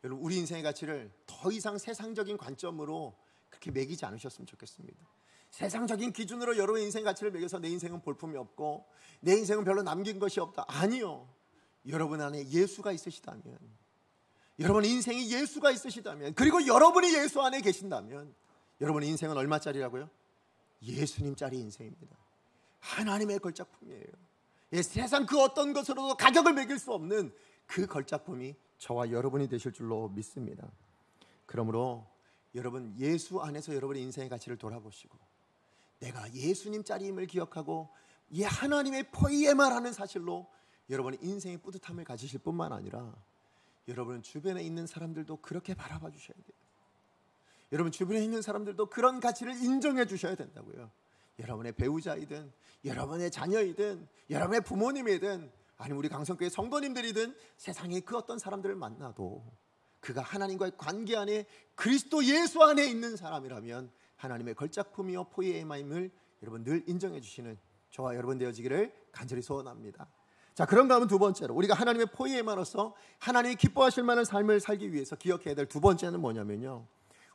여러분 우리 인생의 가치를 더 이상 세상적인 관점으로 그렇게 매기지 않으셨으면 좋겠습니다. 세상적인 기준으로 여러분의 인생 가치를 매겨서 내 인생은 볼품이 없고 내 인생은 별로 남긴 것이 없다. 아니요. 여러분 안에 예수가 있으시다면, 여러분의 인생이 예수가 있으시다면, 그리고 여러분이 예수 안에 계신다면, 여러분의 인생은 얼마짜리라고요? 예수님짜리 인생입니다. 하나님의 걸작품이에요. 예, 세상 그 어떤 것으로도 가격을 매길 수 없는 그 걸작품이 저와 여러분이 되실 줄로 믿습니다. 그러므로 여러분, 예수 안에서 여러분의 인생의 가치를 돌아보시고 내가 예수님 자리임을 기억하고 이 하나님의 포이에마라는 사실로 여러분의 인생의 뿌듯함을 가지실 뿐만 아니라 여러분 주변에 있는 사람들도 그렇게 바라봐 주셔야 돼요. 여러분 주변에 있는 사람들도 그런 가치를 인정해 주셔야 된다고요. 여러분의 배우자이든 여러분의 자녀이든 여러분의 부모님이든 아니면 우리 강성교회 성도님들이든 세상에 그 어떤 사람들을 만나도 그가 하나님과의 관계 안에 그리스도 예수 안에 있는 사람이라면 하나님의 걸작품이요 포이에마임을 여러분 늘 인정해 주시는 저와 여러분 되어지기를 간절히 소원합니다. 자, 그런가 하면 두 번째로 우리가 하나님의 포이에마로서 하나님이 기뻐하실 만한 삶을 살기 위해서 기억해야 될 두 번째는 뭐냐면요,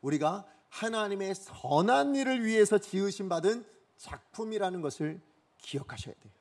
우리가 하나님의 선한 일을 위해서 지으심 받은 작품이라는 것을 기억하셔야 돼요.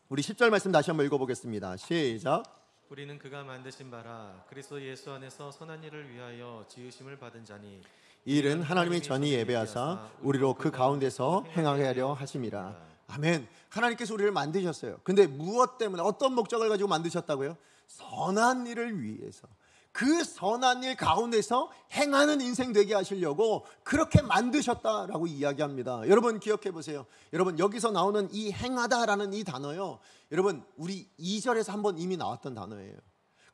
우리 10절 말씀 다시 한번 읽어보겠습니다. 시작. 우리는 그가 만드신 바라 그리스도 예수 안에서 선한 일을 위하여 지으심을 받은 자니 이 일은 하나님이 전이 예배하사 우리로 그 가운데서 행하게 하려 하심이라. 아멘. 하나님께서 우리를 만드셨어요. 근데 무엇 때문에, 어떤 목적을 가지고 만드셨다고요? 선한 일을 위해서, 그 선한 일 가운데서 행하는 인생 되게 하시려고 그렇게 만드셨다라고 이야기합니다. 여러분 기억해 보세요. 여러분 여기서 나오는 이 행하다라는 이 단어요, 여러분 우리 2절에서 한번 이미 나왔던 단어예요.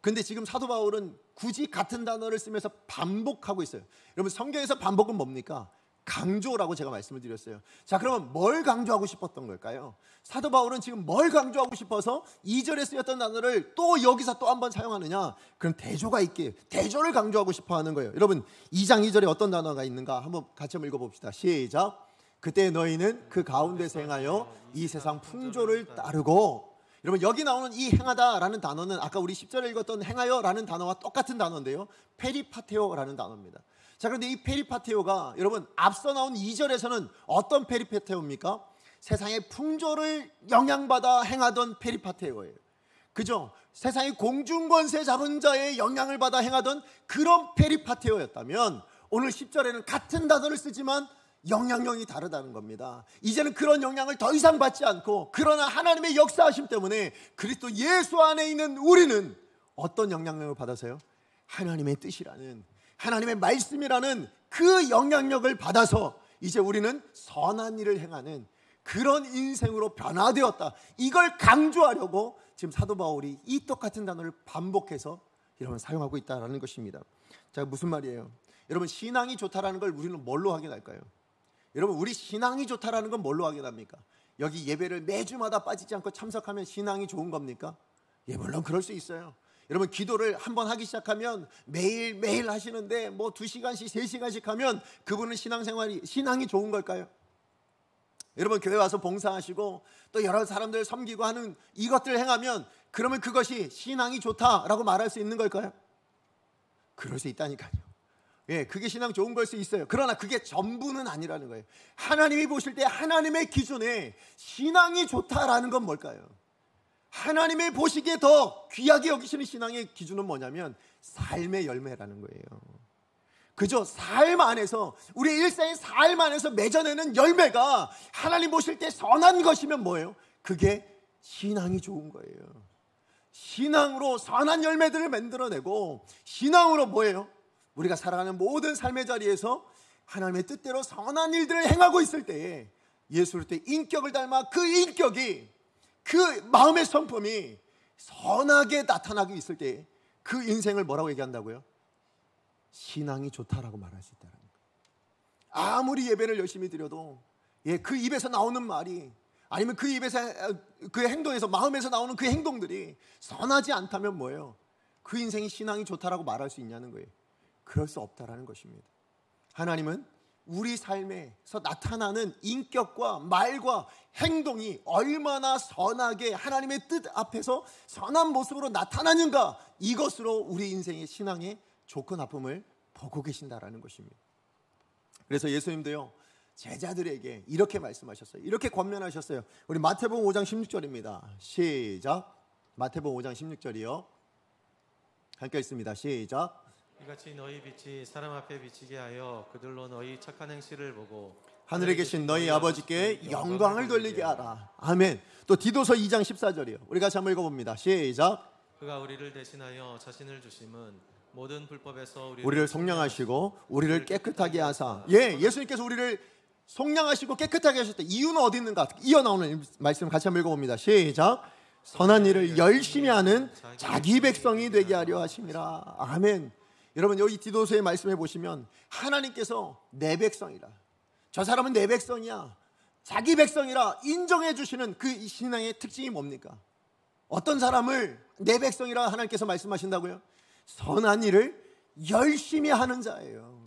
근데 지금 사도 바울은 굳이 같은 단어를 쓰면서 반복하고 있어요. 여러분 성경에서 반복은 뭡니까? 강조라고 제가 말씀을 드렸어요. 자, 그러면 뭘 강조하고 싶었던 걸까요? 사도 바울은 지금 뭘 강조하고 싶어서 2절에 쓰였던 단어를 또 여기서 또 한번 사용하느냐? 그럼 대조가 있게, 대조를 강조하고 싶어 하는 거예요. 여러분 2장 2절에 어떤 단어가 있는가 한번 같이 한번 읽어봅시다. 시작. 그때 너희는 그 가운데서 행하여 이 세상 풍조를 따르고. 여러분 여기 나오는 이 행하다라는 단어는 아까 우리 10절에 읽었던 행하여라는 단어와 똑같은 단어인데요, 페리파테오라는 단어입니다. 자, 그런데 이 페리파테오가 여러분 앞서 나온 2절에서는 어떤 페리파테오입니까? 세상의 풍조를 영향받아 행하던 페리파테오예요. 그죠? 세상의 공중권세 잡은 자의 영향을 받아 행하던 그런 페리파테오였다면 오늘 10절에는 같은 단어를 쓰지만 영향력이 다르다는 겁니다. 이제는 그런 영향을 더 이상 받지 않고, 그러나 하나님의 역사하심 때문에 그리스도 예수 안에 있는 우리는 어떤 영향력을 받아서요? 하나님의 뜻이라는, 하나님의 말씀이라는 그 영향력을 받아서 이제 우리는 선한 일을 행하는 그런 인생으로 변화되었다. 이걸 강조하려고 지금 사도 바울이 이 똑같은 단어를 반복해서 여러분 사용하고 있다는 것입니다. 자, 무슨 말이에요? 여러분 신앙이 좋다라는 걸 우리는 뭘로 확인할까요? 여러분 우리 신앙이 좋다라는 건 뭘로 확인합니까? 여기 예배를 매주마다 빠지지 않고 참석하면 신앙이 좋은 겁니까? 예, 물론 그럴 수 있어요. 여러분 기도를 한번 하기 시작하면 매일 하시는데 뭐 2시간씩 3시간씩 하면 그분은 신앙이 좋은 걸까요? 여러분 교회 와서 봉사하시고 또 여러 사람들 섬기고 하는 이것들을 행하면 그러면 그것이 신앙이 좋다라고 말할 수 있는 걸까요? 그럴 수 있다니까요. 예, 그게 신앙 좋은 걸 수 있어요. 그러나 그게 전부는 아니라는 거예요. 하나님이 보실 때 하나님의 기준에 신앙이 좋다라는 건 뭘까요? 하나님의 보시기에 더 귀하게 여기시는 신앙의 기준은 뭐냐면 삶의 열매라는 거예요. 그죠? 삶 안에서, 우리 일생의 삶 안에서 맺어내는 열매가 하나님 보실 때 선한 것이면 뭐예요? 그게 신앙이 좋은 거예요. 신앙으로 선한 열매들을 만들어내고, 신앙으로 뭐예요? 우리가 살아가는 모든 삶의 자리에서 하나님의 뜻대로 선한 일들을 행하고 있을 때에 예수를 때 인격을 닮아 그 인격이, 그 마음의 성품이 선하게 나타나고 있을 때에 그 인생을 뭐라고 얘기한다고요? 신앙이 좋다라고 말할 수 있다는 거예요. 아무리 예배를 열심히 드려도 그 입에서 나오는 말이, 아니면 그 입에서, 그 행동에서, 마음에서 나오는 그 행동들이 선하지 않다면 뭐예요? 그 인생이 신앙이 좋다라고 말할 수 있냐는 거예요. 그럴 수 없다라는 것입니다. 하나님은 우리 삶에서 나타나는 인격과 말과 행동이 얼마나 선하게 하나님의 뜻 앞에서 선한 모습으로 나타나는가, 이것으로 우리 인생의 신앙의 좋고 나쁨을 보고 계신다라는 것입니다. 그래서 예수님도요 제자들에게 이렇게 말씀하셨어요. 이렇게 권면하셨어요. 우리 마태복음 5장 16절입니다. 시작. 마태복음 5장 16절이요. 함께 읽습니다. 시작. 이같이 너희 빛이 사람 앞에 비치게 하여 그들로 너희 착한 행실을 보고 하늘에 계신 너희 아버지께 영광을 돌리게 하라. 아멘. 또 디도서 2장 14절이요. 우리 같이 한번 읽어봅니다. 시작. 그가 우리를 대신하여 자신을 주심은 모든 불법에서 우리를 속량하시고 우리를 깨끗하게 하사. 예수님께서 우리를 속량하시고 깨끗하게 하셨다. 이유는 어디 있는가? 이어 나오는 말씀 같이 한번 읽어봅니다. 시작. 선한 일을 열심히 하는 자기 백성이 되게 하려 하심이라. 아멘. 여러분, 여기 디도서의 말씀해 보시면 하나님께서 내 백성이라, 저 사람은 내 백성이야, 자기 백성이라 인정해 주시는 그 신앙의 특징이 뭡니까? 어떤 사람을 내 백성이라 하나님께서 말씀하신다고요? 선한 일을 열심히 하는 자예요.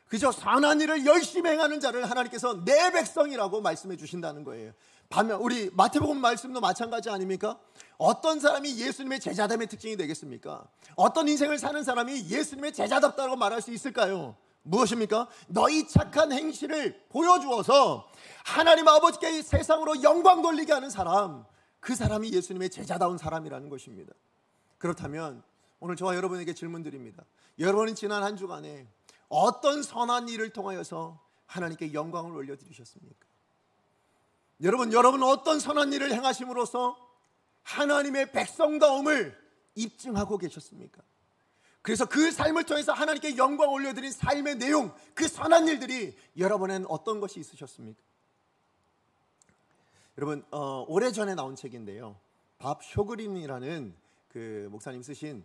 그저 선한 일을 열심히 행하는 자를 하나님께서 내 백성이라고 말씀해 주신다는 거예요. 반면 우리 마태복음 말씀도 마찬가지 아닙니까? 어떤 사람이 예수님의 제자됨의 특징이 되겠습니까? 어떤 인생을 사는 사람이 예수님의 제자답다고 말할 수 있을까요? 무엇입니까? 너희 착한 행실을 보여주어서 하나님 아버지께 세상으로 영광 돌리게 하는 사람, 그 사람이 예수님의 제자다운 사람이라는 것입니다. 그렇다면 오늘 저와 여러분에게 질문 드립니다. 여러분은 지난 한 주간에 어떤 선한 일을 통하여서 하나님께 영광을 올려드리셨습니까? 여러분은 어떤 선한 일을 행하심으로써 하나님의 백성다움을 입증하고 계셨습니까? 그래서 그 삶을 통해서 하나님께 영광 올려드린 삶의 내용, 그 선한 일들이 여러분은 어떤 것이 있으셨습니까? 여러분, 오래전에 나온 책인데요, 밥 쇼그린이라는 그 목사님 쓰신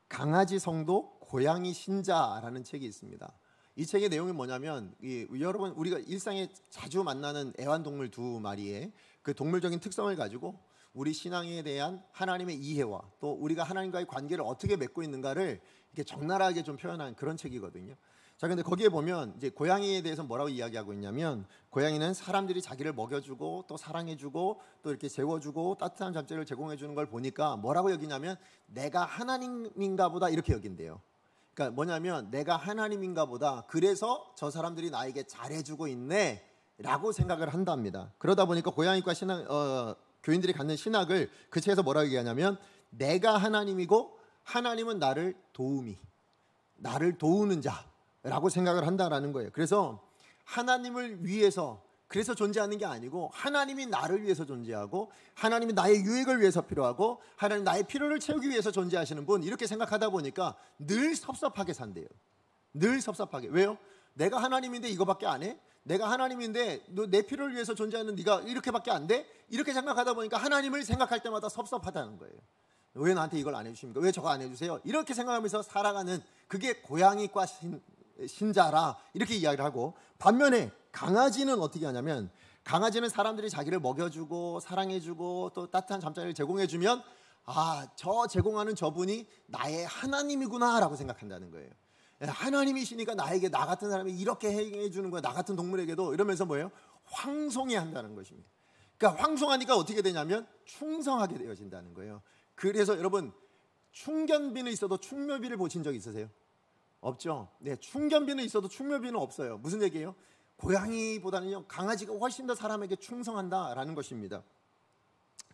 강아지 성도 고양이 신자라는 책이 있습니다. 이 책의 내용이 뭐냐면, 여러분, 우리가 일상에 자주 만나는 애완동물 두 마리의 그 동물적인 특성을 가지고 우리 신앙에 대한 하나님의 이해와 또 우리가 하나님과의 관계를 어떻게 맺고 있는가를 이렇게 적나라하게 좀 표현한 그런 책이거든요. 자, 근데 거기에 보면 이제 고양이에 대해서 뭐라고 이야기하고 있냐면, 고양이는 사람들이 자기를 먹여주고 또 사랑해주고 또 이렇게 재워주고 따뜻한 잠자리를 제공해주는 걸 보니까 뭐라고 여기냐면, 내가 하나님인가 보다 이렇게 여긴대요. 그러니까 뭐냐면, 내가 하나님인가 보다, 그래서 저 사람들이 나에게 잘해주고 있네 라고 생각을 한답니다. 그러다 보니까 고양이과 교인들이 갖는 신학을 그 책에서 뭐라고 얘기하냐면, 내가 하나님이고 하나님은 나를 도우는 자라고 생각을 한다라는 거예요. 그래서 하나님을 위해서 그래서 존재하는 게 아니고, 하나님이 나를 위해서 존재하고, 하나님이 나의 유익을 위해서 필요하고, 하나님 나의 필요를 채우기 위해서 존재하시는 분, 이렇게 생각하다 보니까 늘 섭섭하게 산대요. 늘 섭섭하게. 왜요? 내가 하나님인데 이거밖에 안 해? 내가 하나님인데 너 내 필요를 위해서 존재하는 네가 이렇게밖에 안 돼? 이렇게 생각하다 보니까 하나님을 생각할 때마다 섭섭하다는 거예요. 왜 나한테 이걸 안 해주십니까? 왜 저거 안 해주세요? 이렇게 생각하면서 살아가는, 그게 고양이과 신자라 이렇게 이야기를 하고, 반면에 강아지는 어떻게 하냐면, 강아지는 사람들이 자기를 먹여주고 사랑해주고 또 따뜻한 잠자리를 제공해주면, 저 제공하는 저분이 나의 하나님이구나 라고 생각한다는 거예요. 하나님이시니까 나에게, 나 같은 사람이 이렇게 해주는 거야, 나 같은 동물에게도, 이러면서 뭐예요? 황송해 한다는 것입니다. 그러니까 황송하니까 어떻게 되냐면 충성하게 되어진다는 거예요. 그래서 여러분, 충견비는 있어도 충묘비를 보신 적 있으세요? 없죠? 네, 충견비는 있어도 충묘비는 없어요. 무슨 얘기예요? 고양이보다는요, 강아지가 훨씬 더 사람에게 충성한다라는 것입니다.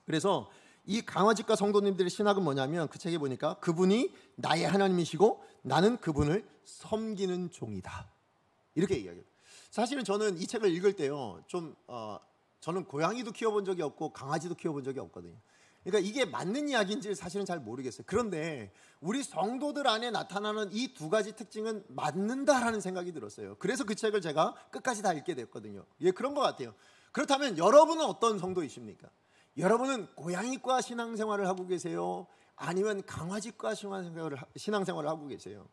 그래서 이 강아지과 성도님들의 신학은 뭐냐면, 그 책에 보니까 그분이 나의 하나님이시고 나는 그분을 섬기는 종이다, 이렇게 이야기해요. 사실은 저는 이 책을 읽을 때요, 저는 고양이도 키워본 적이 없고 강아지도 키워본 적이 없거든요. 그러니까 이게 맞는 이야기인지 사실은 잘 모르겠어요. 그런데 우리 성도들 안에 나타나는 이 두 가지 특징은 맞는다라는 생각이 들었어요. 그래서 그 책을 제가 끝까지 다 읽게 됐거든요. 예, 그런 것 같아요. 그렇다면 여러분은 어떤 성도이십니까? 여러분은 고양이과 신앙생활을 하고 계세요? 아니면 강아지과 신앙생활을 하고 계세요?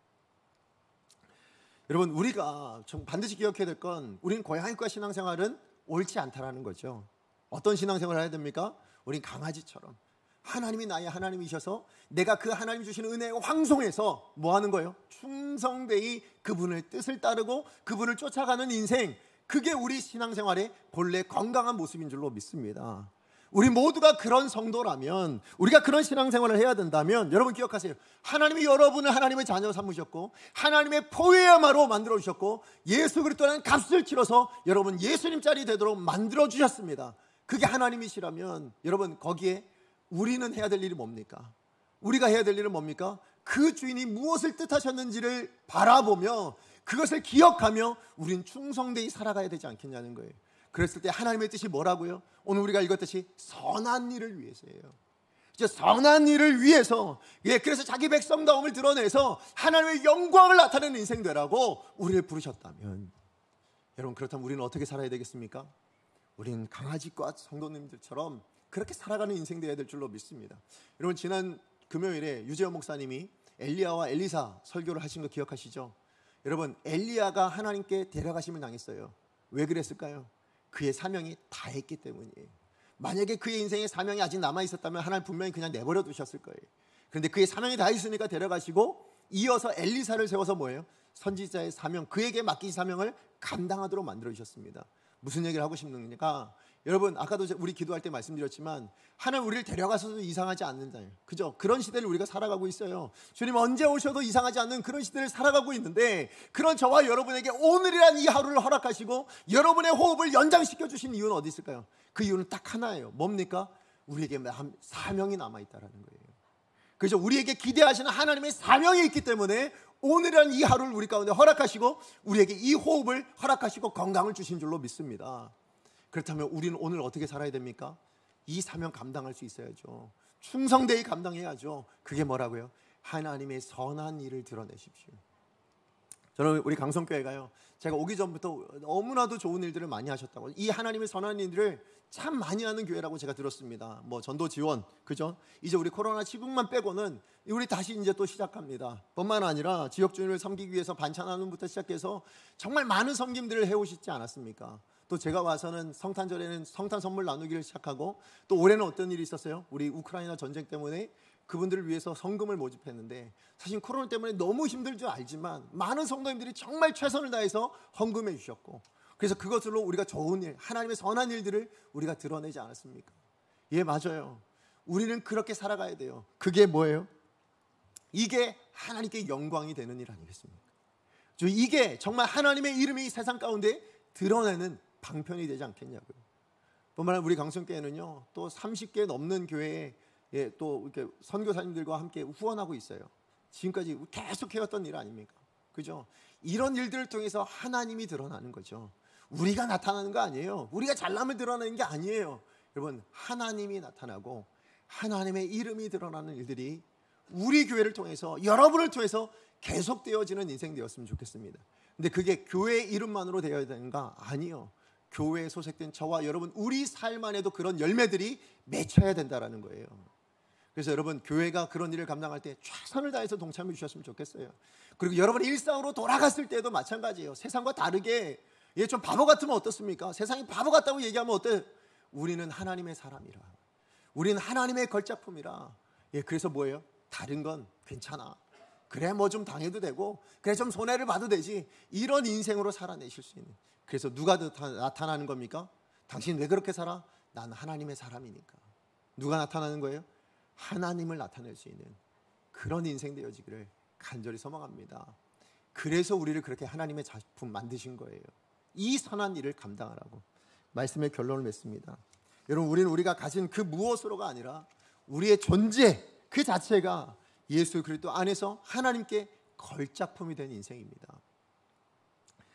여러분, 우리가 반드시 기억해야 될 건, 우리는 고양이과 신앙생활은 옳지 않다라는 거죠. 어떤 신앙생활을 해야 됩니까? 우린 강아지처럼 하나님이 나의 하나님이셔서 내가 그 하나님 주시는 은혜에 황송해서 뭐 하는 거예요? 충성되이 그분의 뜻을 따르고 그분을 쫓아가는 인생, 그게 우리 신앙생활의 본래 건강한 모습인 줄로 믿습니다. 우리 모두가 그런 성도라면, 우리가 그런 신앙생활을 해야 된다면, 여러분 기억하세요. 하나님이 여러분을 하나님의 자녀 삼으셨고 하나님의 포유야마로 만들어주셨고, 예수 그리스도라는 값을 치러서 여러분 예수님 짤이 되도록 만들어주셨습니다. 그게 하나님이시라면 여러분, 거기에 우리는 해야 될 일이 뭡니까? 우리가 해야 될 일은 뭡니까? 그 주인이 무엇을 뜻하셨는지를 바라보며 그것을 기억하며 우린 충성되이 살아가야 되지 않겠냐는 거예요. 그랬을 때 하나님의 뜻이 뭐라고요? 오늘 우리가 읽었듯이 선한 일을 위해서예요. 선한 일을 위해서, 그래서 자기 백성다움을 드러내서 하나님의 영광을 나타내는 인생 되라고 우리를 부르셨다면, 여러분, 그렇다면 우리는 어떻게 살아야 되겠습니까? 우리는 강아지과 성도님들처럼 그렇게 살아가는 인생 되어야 될 줄로 믿습니다. 여러분, 지난 금요일에 유재현 목사님이 엘리야와 엘리사 설교를 하신 거 기억하시죠? 여러분, 엘리야가 하나님께 데려가심을 당했어요. 왜 그랬을까요? 그의 사명이 다했기 때문이에요. 만약에 그의 인생에 사명이 아직 남아있었다면 하나님 분명히 그냥 내버려 두셨을 거예요. 그런데 그의 사명이 다했으니까 데려가시고 이어서 엘리사를 세워서 뭐예요? 선지자의 사명, 그에게 맡긴 사명을 감당하도록 만들어 주셨습니다. 무슨 얘기를 하고 싶는가? 여러분, 아까도 우리 기도할 때 말씀드렸지만 하나님 우리를 데려가서도 이상하지 않는다요. 그죠? 그런 시대를 우리가 살아가고 있어요. 주님 언제 오셔도 이상하지 않는 그런 시대를 살아가고 있는데, 그런 저와 여러분에게 오늘이란 이 하루를 허락하시고 여러분의 호흡을 연장시켜 주신 이유는 어디 있을까요? 그 이유는 딱 하나예요. 뭡니까? 우리에게 사명이 남아있다는 거예요. 그래서 우리에게 기대하시는 하나님의 사명이 있기 때문에 오늘이란 이 하루를 우리 가운데 허락하시고 우리에게 이 호흡을 허락하시고 건강을 주신 줄로 믿습니다. 그렇다면 우리는 오늘 어떻게 살아야 됩니까? 이 사명 감당할 수 있어야죠. 충성되이 감당해야죠. 그게 뭐라고요? 하나님의 선한 일을 드러내십시오. 저는 우리 강성교회가요, 제가 오기 전부터 너무나도 좋은 일들을 많이 하셨다고, 이 하나님의 선한 일들을 참 많이 하는 교회라고 제가 들었습니다. 뭐 전도 지원, 그죠? 이제 우리 코로나 시국만 빼고는 우리 다시 이제 또 시작합니다. 뿐만 아니라 지역 주민을 섬기기 위해서 반찬하는부터 시작해서 정말 많은 섬김들을 해오시지 않았습니까? 또 제가 와서는 성탄절에는 성탄 선물 나누기를 시작하고, 또 올해는 어떤 일이 있었어요? 우리 우크라이나 전쟁 때문에 그분들을 위해서 성금을 모집했는데, 사실 코로나 때문에 너무 힘들 줄 알지만 많은 성도님들이 정말 최선을 다해서 헌금해 주셨고, 그래서 그것으로 우리가 좋은 일, 하나님의 선한 일들을 우리가 드러내지 않았습니까? 예, 맞아요. 우리는 그렇게 살아가야 돼요. 그게 뭐예요? 이게 하나님께 영광이 되는 일 아니겠습니까? 이게 정말 하나님의 이름이 이 세상 가운데 드러내는 방편이 되지 않겠냐고요. 뿐만 아니라 우리 강성교회는요, 또 30개 넘는 교회에 또 이렇게 선교사님들과 함께 후원하고 있어요. 지금까지 계속 해왔던 일 아닙니까? 그죠? 이런 일들을 통해서 하나님이 드러나는 거죠. 우리가 나타나는 거 아니에요. 우리가 잘나면 드러나는 게 아니에요. 여러분, 하나님이 나타나고 하나님의 이름이 드러나는 일들이 우리 교회를 통해서, 여러분을 통해서 계속되어지는 인생 되었으면 좋겠습니다. 근데 그게 교회의 이름만으로 되어야 되는가? 아니요. 교회에 소속된 저와 여러분, 우리 삶 안에도 그런 열매들이 맺혀야 된다는 거예요. 그래서 여러분, 교회가 그런 일을 감당할 때 최선을 다해서 동참해 주셨으면 좋겠어요. 그리고 여러분의 일상으로 돌아갔을 때도 마찬가지예요. 세상과 다르게, 좀 바보 같으면 어떻습니까? 세상이 바보 같다고 얘기하면 어때? 우리는 하나님의 사람이라, 우리는 하나님의 걸작품이라. 그래서 뭐예요? 다른 건 괜찮아, 그래 뭐 좀 당해도 되고, 그래 좀 손해를 봐도 되지, 이런 인생으로 살아내실 수 있는. 그래서 누가 나타나는 겁니까? 당신 왜 그렇게 살아? 난 하나님의 사람이니까. 누가 나타나는 거예요? 하나님을 나타낼 수 있는 그런 인생 되어지기를 간절히 소망합니다. 그래서 우리를 그렇게 하나님의 작품 만드신 거예요. 이 선한 일을 감당하라고. 말씀의 결론을 맺습니다. 여러분, 우리는 우리가 가진 그 무엇으로가 아니라 우리의 존재 그 자체가 예수 그리스도 안에서 하나님께 걸작품이 된 인생입니다.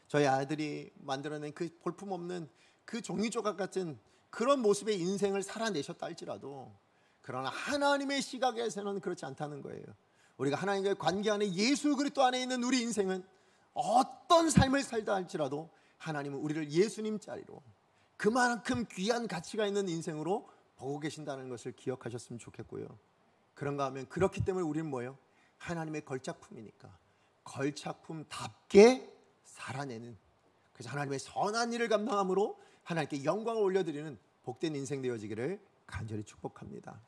저희 아들이 만들어낸 그 볼품없는 그 종이조각 같은 그런 모습의 인생을 살아내셨다 할지라도, 그러나 하나님의 시각에서는 그렇지 않다는 거예요. 우리가 하나님과의 관계 안에, 예수 그리스도 안에 있는 우리 인생은 어떤 삶을 살다 할지라도 하나님은 우리를 예수님 자리로, 그만큼 귀한 가치가 있는 인생으로 보고 계신다는 것을 기억하셨으면 좋겠고요. 그런가 하면 그렇기 때문에 우리는 뭐예요? 하나님의 걸작품이니까 걸작품답게 살아내는, 그래서 하나님의 선한 일을 감당함으로 하나님께 영광을 올려드리는 복된 인생 되어지기를 간절히 축복합니다.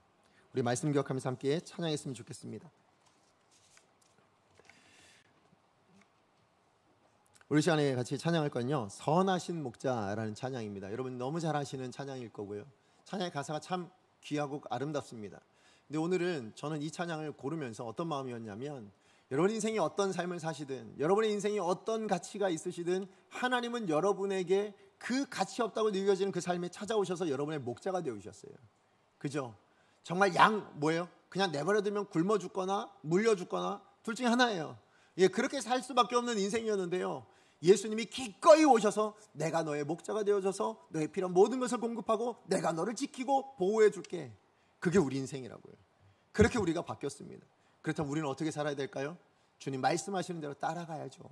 우리 말씀 기억하면서 함께 찬양했으면 좋겠습니다. 우리 시간에 같이 찬양할 건요, 선하신 목자라는 찬양입니다. 여러분 너무 잘 아시는 찬양일 거고요. 찬양의 가사가 참 귀하고 아름답습니다. 근데 오늘은 저는 이 찬양을 고르면서 어떤 마음이었냐면, 여러분 인생이 어떤 삶을 사시든, 여러분의 인생이 어떤 가치가 있으시든, 하나님은 여러분에게 그 가치 없다고 느껴지는 그 삶에 찾아오셔서 여러분의 목자가 되어주셨어요. 그죠? 정말 뭐예요? 그냥 내버려두면 굶어 죽거나 물려 죽거나 둘 중에 하나예요. 예, 그렇게 살 수밖에 없는 인생이었는데요, 예수님이 기꺼이 오셔서 내가 너의 목자가 되어줘서 너의 필요한 모든 것을 공급하고 내가 너를 지키고 보호해 줄게. 그게 우리 인생이라고요. 그렇게 우리가 바뀌었습니다. 그렇다면 우리는 어떻게 살아야 될까요? 주님 말씀하시는 대로 따라가야죠.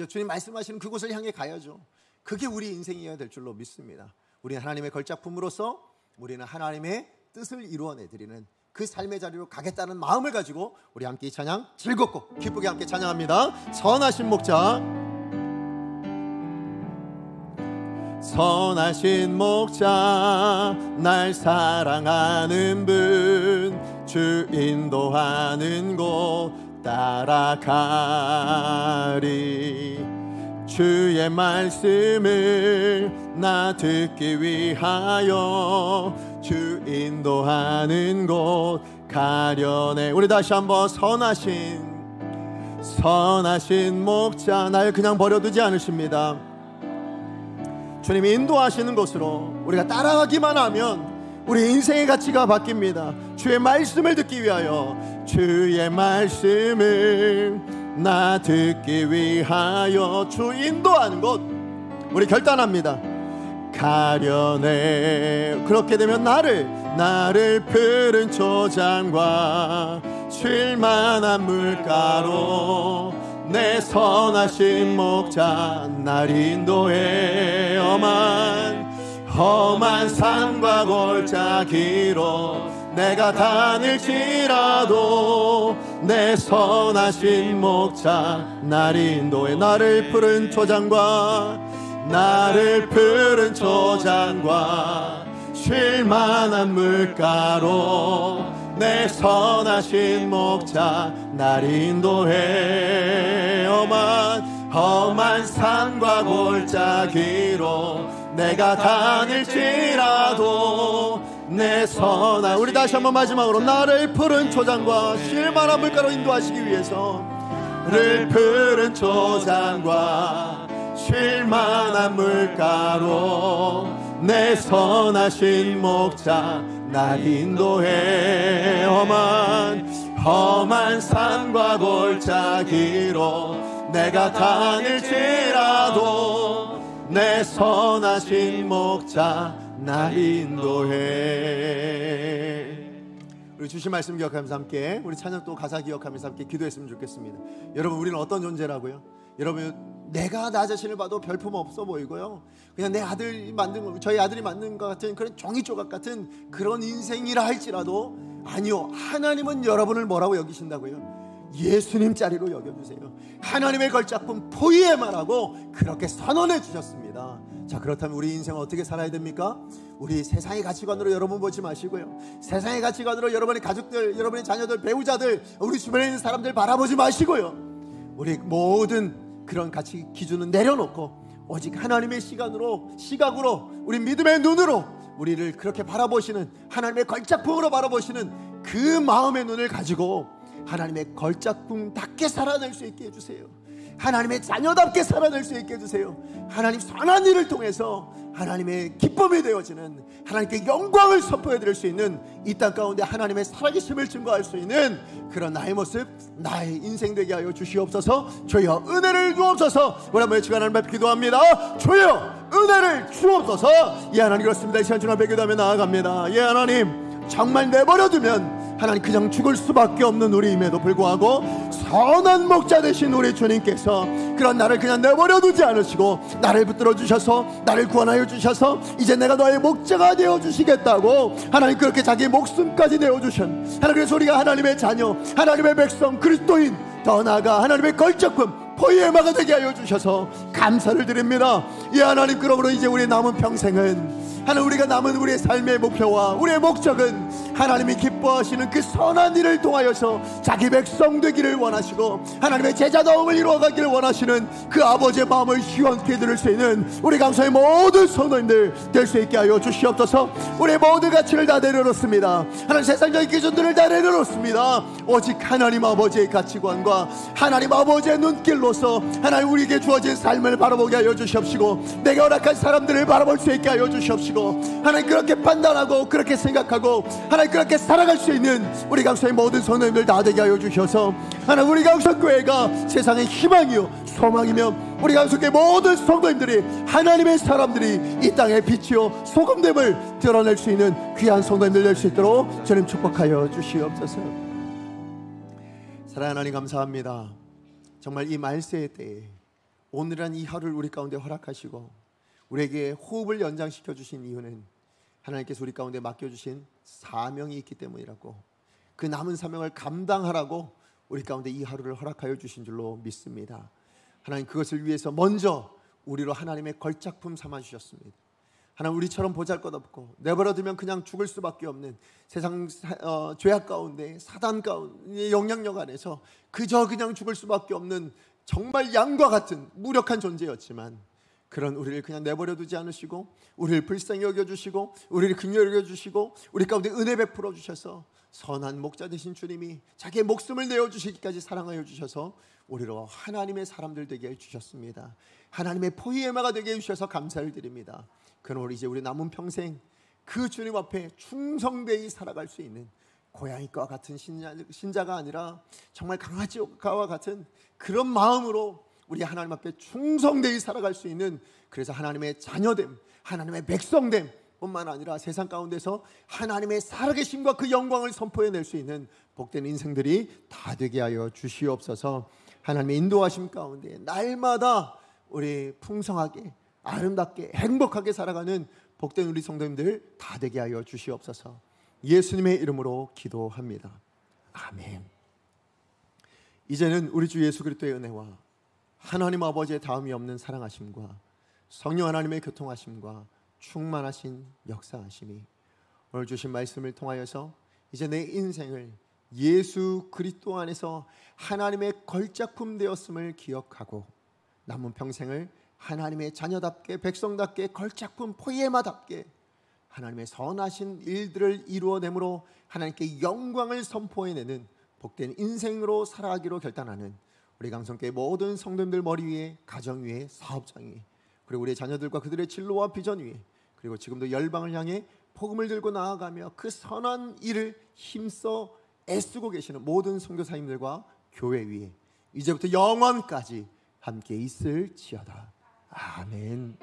주님 말씀하시는 그곳을 향해 가야죠. 그게 우리 인생이어야 될 줄로 믿습니다. 우리는 하나님의 걸작품으로서 우리는 하나님의 뜻을 이루어내드리는 그 삶의 자리로 가겠다는 마음을 가지고 우리 함께 이 찬양 즐겁고 기쁘게 함께 찬양합니다. 선하신 목자, 선하신 목자, 날 사랑하는 분, 주 인도하는 곳 따라가리. 주의 말씀을 나 듣기 위하여 주 인도하는 곳 가려네. 우리 다시 한번 선하신 목자, 날 그냥 버려두지 않으십니다. 주님이 인도하시는 곳으로 우리가 따라가기만 하면 우리 인생의 가치가 바뀝니다. 주의 말씀을 듣기 위하여, 주의 말씀을 나 듣기 위하여 주 인도하는 곳 우리 결단합니다. 가려내. 그렇게 되면 나를 푸른 초장과 쉴만한 물가로 내 선하신 목자 날 인도해. 험한 산과 골짜기로 내가 다닐지라도 내 선하신 목자 날 인도해. 나를 푸른 초장과 쉴만한 물가로 내 선하신 목자 날 인도해. 험한 산과 골짜기로 내가 다닐지라도 내 선한. 우리 다시 한번 마지막으로 나를 푸른 초장과 쉴만한 물가로 인도하시기 위해서, 나를 푸른 초장과 쉴만한 물가로 내 선하신 목자 날 인도해. 험한 산과 골짜기로 내가 다닐지라도 내 선하신 목자 날 인도해. 우리 주신 말씀 기억하면서 함께 우리 찬양 또 가사 기억하면서 함께 기도했으면 좋겠습니다. 여러분, 우리는 어떤 존재라고요? 여러분, 내가 나 자신을 봐도 별품 없어 보이고요, 그냥 내 아들이 만든 거, 저희 아들이 만든 것 같은 그런 종이조각 같은 그런 인생이라 할지라도, 아니요, 하나님은 여러분을 뭐라고 여기신다고요? 예수님 자리로 여겨주세요. 하나님의 걸작품 포이에마라고 그렇게 선언해 주셨습니다. 자, 그렇다면 우리 인생은 어떻게 살아야 됩니까? 우리 세상의 가치관으로 여러분 보지 마시고요, 세상의 가치관으로 여러분의 가족들, 여러분의 자녀들, 배우자들, 우리 주변에 있는 사람들 바라보지 마시고요, 우리 모든 그런 가치 기준은 내려놓고 오직 하나님의 시각으로 우리 믿음의 눈으로 우리를 그렇게 바라보시는, 하나님의 걸작품으로 바라보시는 그 마음의 눈을 가지고 하나님의 걸작품답게 살아낼 수 있게 해주세요. 하나님의 자녀답게 살아낼 수 있게 해주세요. 하나님 선한 일을 통해서 하나님의 기쁨이 되어지는, 하나님께 영광을 선포해드릴 수 있는, 이 땅 가운데 하나님의 살아계심을 증거할 수 있는 그런 나의 모습, 나의 인생 되게 하여 주시옵소서. 주여 은혜를 주옵소서. 우리 한번 외치고 하나님 앞에 기도합니다. 주여 은혜를 주옵소서. 예, 하나님, 그렇습니다. 이 시간 주 앞에 기도하며 나아갑니다. 예, 하나님, 정말 내버려두면 하나님 그냥 죽을 수밖에 없는 우리임에도 불구하고 선한 목자 되신 우리 주님께서 그런 나를 그냥 내버려두지 않으시고 나를 붙들어 주셔서, 나를 구원하여 주셔서 이제 내가 너의 목자가 되어 주시겠다고 하나님 그렇게 자기 목숨까지 내어 주신, 하나님, 그래서 우리가 하나님의 자녀, 하나님의 백성, 그리스도인, 더 나아가 하나님의 걸작품 포이에마가 되게 하여 주셔서 감사를 드립니다. 이 하나님, 그러므로 이제 우리 남은 평생은 하나님, 우리가 남은 우리의 삶의 목표와 우리의 목적은 하나님이 기뻐하시는 그 선한 일을 통하여서 자기 백성 되기를 원하시고 하나님의 제자다움을 이루어가기를 원하시는 그 아버지의 마음을 시원케 들을 수 있는 우리 강소의 모든 성도님들 될 수 있게 하여 주시옵소서. 우리의 모든 가치를 다 내려놓습니다. 하나님, 세상적인 기준들을 다 내려놓습니다. 오직 하나님 아버지의 가치관과 하나님 아버지의 눈길로서 하나님 우리에게 주어진 삶을 바라보게 하여 주시옵시고, 내가 허락한 사람들을 바라볼 수 있게 하여 주시옵시고, 하나님 그렇게 판단하고 그렇게 생각하고 하나님 그렇게 살아갈 살아갈 수 있는 우리 강서의 모든 성도님들 다 되게 하여 주셔서 하나님 우리 강서교회가 세상의 희망이요 소망이며 우리 강서교회 모든 성도님들이 하나님의 사람들이 이 땅의 빛이요 소금됨을 드러낼 수 있는 귀한 성도님들 될 수 있도록 주님 축복하여 주시옵소서. 사랑하는 하나님 감사합니다. 정말 이 말세의 때에 오늘은 이 하루를 우리 가운데 허락하시고 우리에게 호흡을 연장시켜 주신 이유는 하나님께서 우리 가운데 맡겨주신 사명이 있기 때문이라고, 그 남은 사명을 감당하라고 우리 가운데 이 하루를 허락하여 주신 줄로 믿습니다. 하나님 그것을 위해서 먼저 우리로 하나님의 걸작품 삼아 주셨습니다. 하나님 우리처럼 보잘것없고 내버려두면 그냥 죽을 수밖에 없는 세상 죄악 가운데 사단 가운데 영향력 안에서 그저 그냥 죽을 수밖에 없는 정말 양과 같은 무력한 존재였지만 그런 우리를 그냥 내버려두지 않으시고 우리를 불쌍히 여겨주시고 우리를 긍휼히 여겨주시고 우리 가운데 은혜 베풀어 주셔서 선한 목자 되신 주님이 자기의 목숨을 내어주시기까지 사랑하여 주셔서 우리로 하나님의 사람들 되게 해주셨습니다. 하나님의 포이에마가 되게 해주셔서 감사를 드립니다. 그러므로 이제 우리 남은 평생 그 주님 앞에 충성되이 살아갈 수 있는 고양이과 같은 신자가 아니라 정말 강아지와 같은 그런 마음으로 우리 하나님 앞에 충성되이 살아갈 수 있는, 그래서 하나님의 자녀됨, 하나님의 백성됨 뿐만 아니라 세상 가운데서 하나님의 살아계심과 그 영광을 선포해낼 수 있는 복된 인생들이 다 되게 하여 주시옵소서. 하나님의 인도하심 가운데 날마다 우리 풍성하게 아름답게 행복하게 살아가는 복된 우리 성도님들 다 되게 하여 주시옵소서. 예수님의 이름으로 기도합니다. 아멘. 이제는 우리 주 예수 그리스도의 은혜와 하나님 아버지의 다음이 없는 사랑하심과 성령 하나님의 교통하심과 충만하신 역사하심이 오늘 주신 말씀을 통하여서 이제 내 인생을 예수 그리스도 안에서 하나님의 걸작품 되었음을 기억하고 남은 평생을 하나님의 자녀답게 백성답게 걸작품 포이에마답게 하나님의 선하신 일들을 이루어내므로 하나님께 영광을 선포해내는 복된 인생으로 살아가기로 결단하는 우리 강성교회 모든 성도님들 머리 위에, 가정 위에, 사업장 위에, 그리고 우리 자녀들과 그들의 진로와 비전 위에, 그리고 지금도 열방을 향해 복음을 들고 나아가며 그 선한 일을 힘써 애쓰고 계시는 모든 선교사님들과 교회 위에 이제부터 영원까지 함께 있을지어다. 아멘.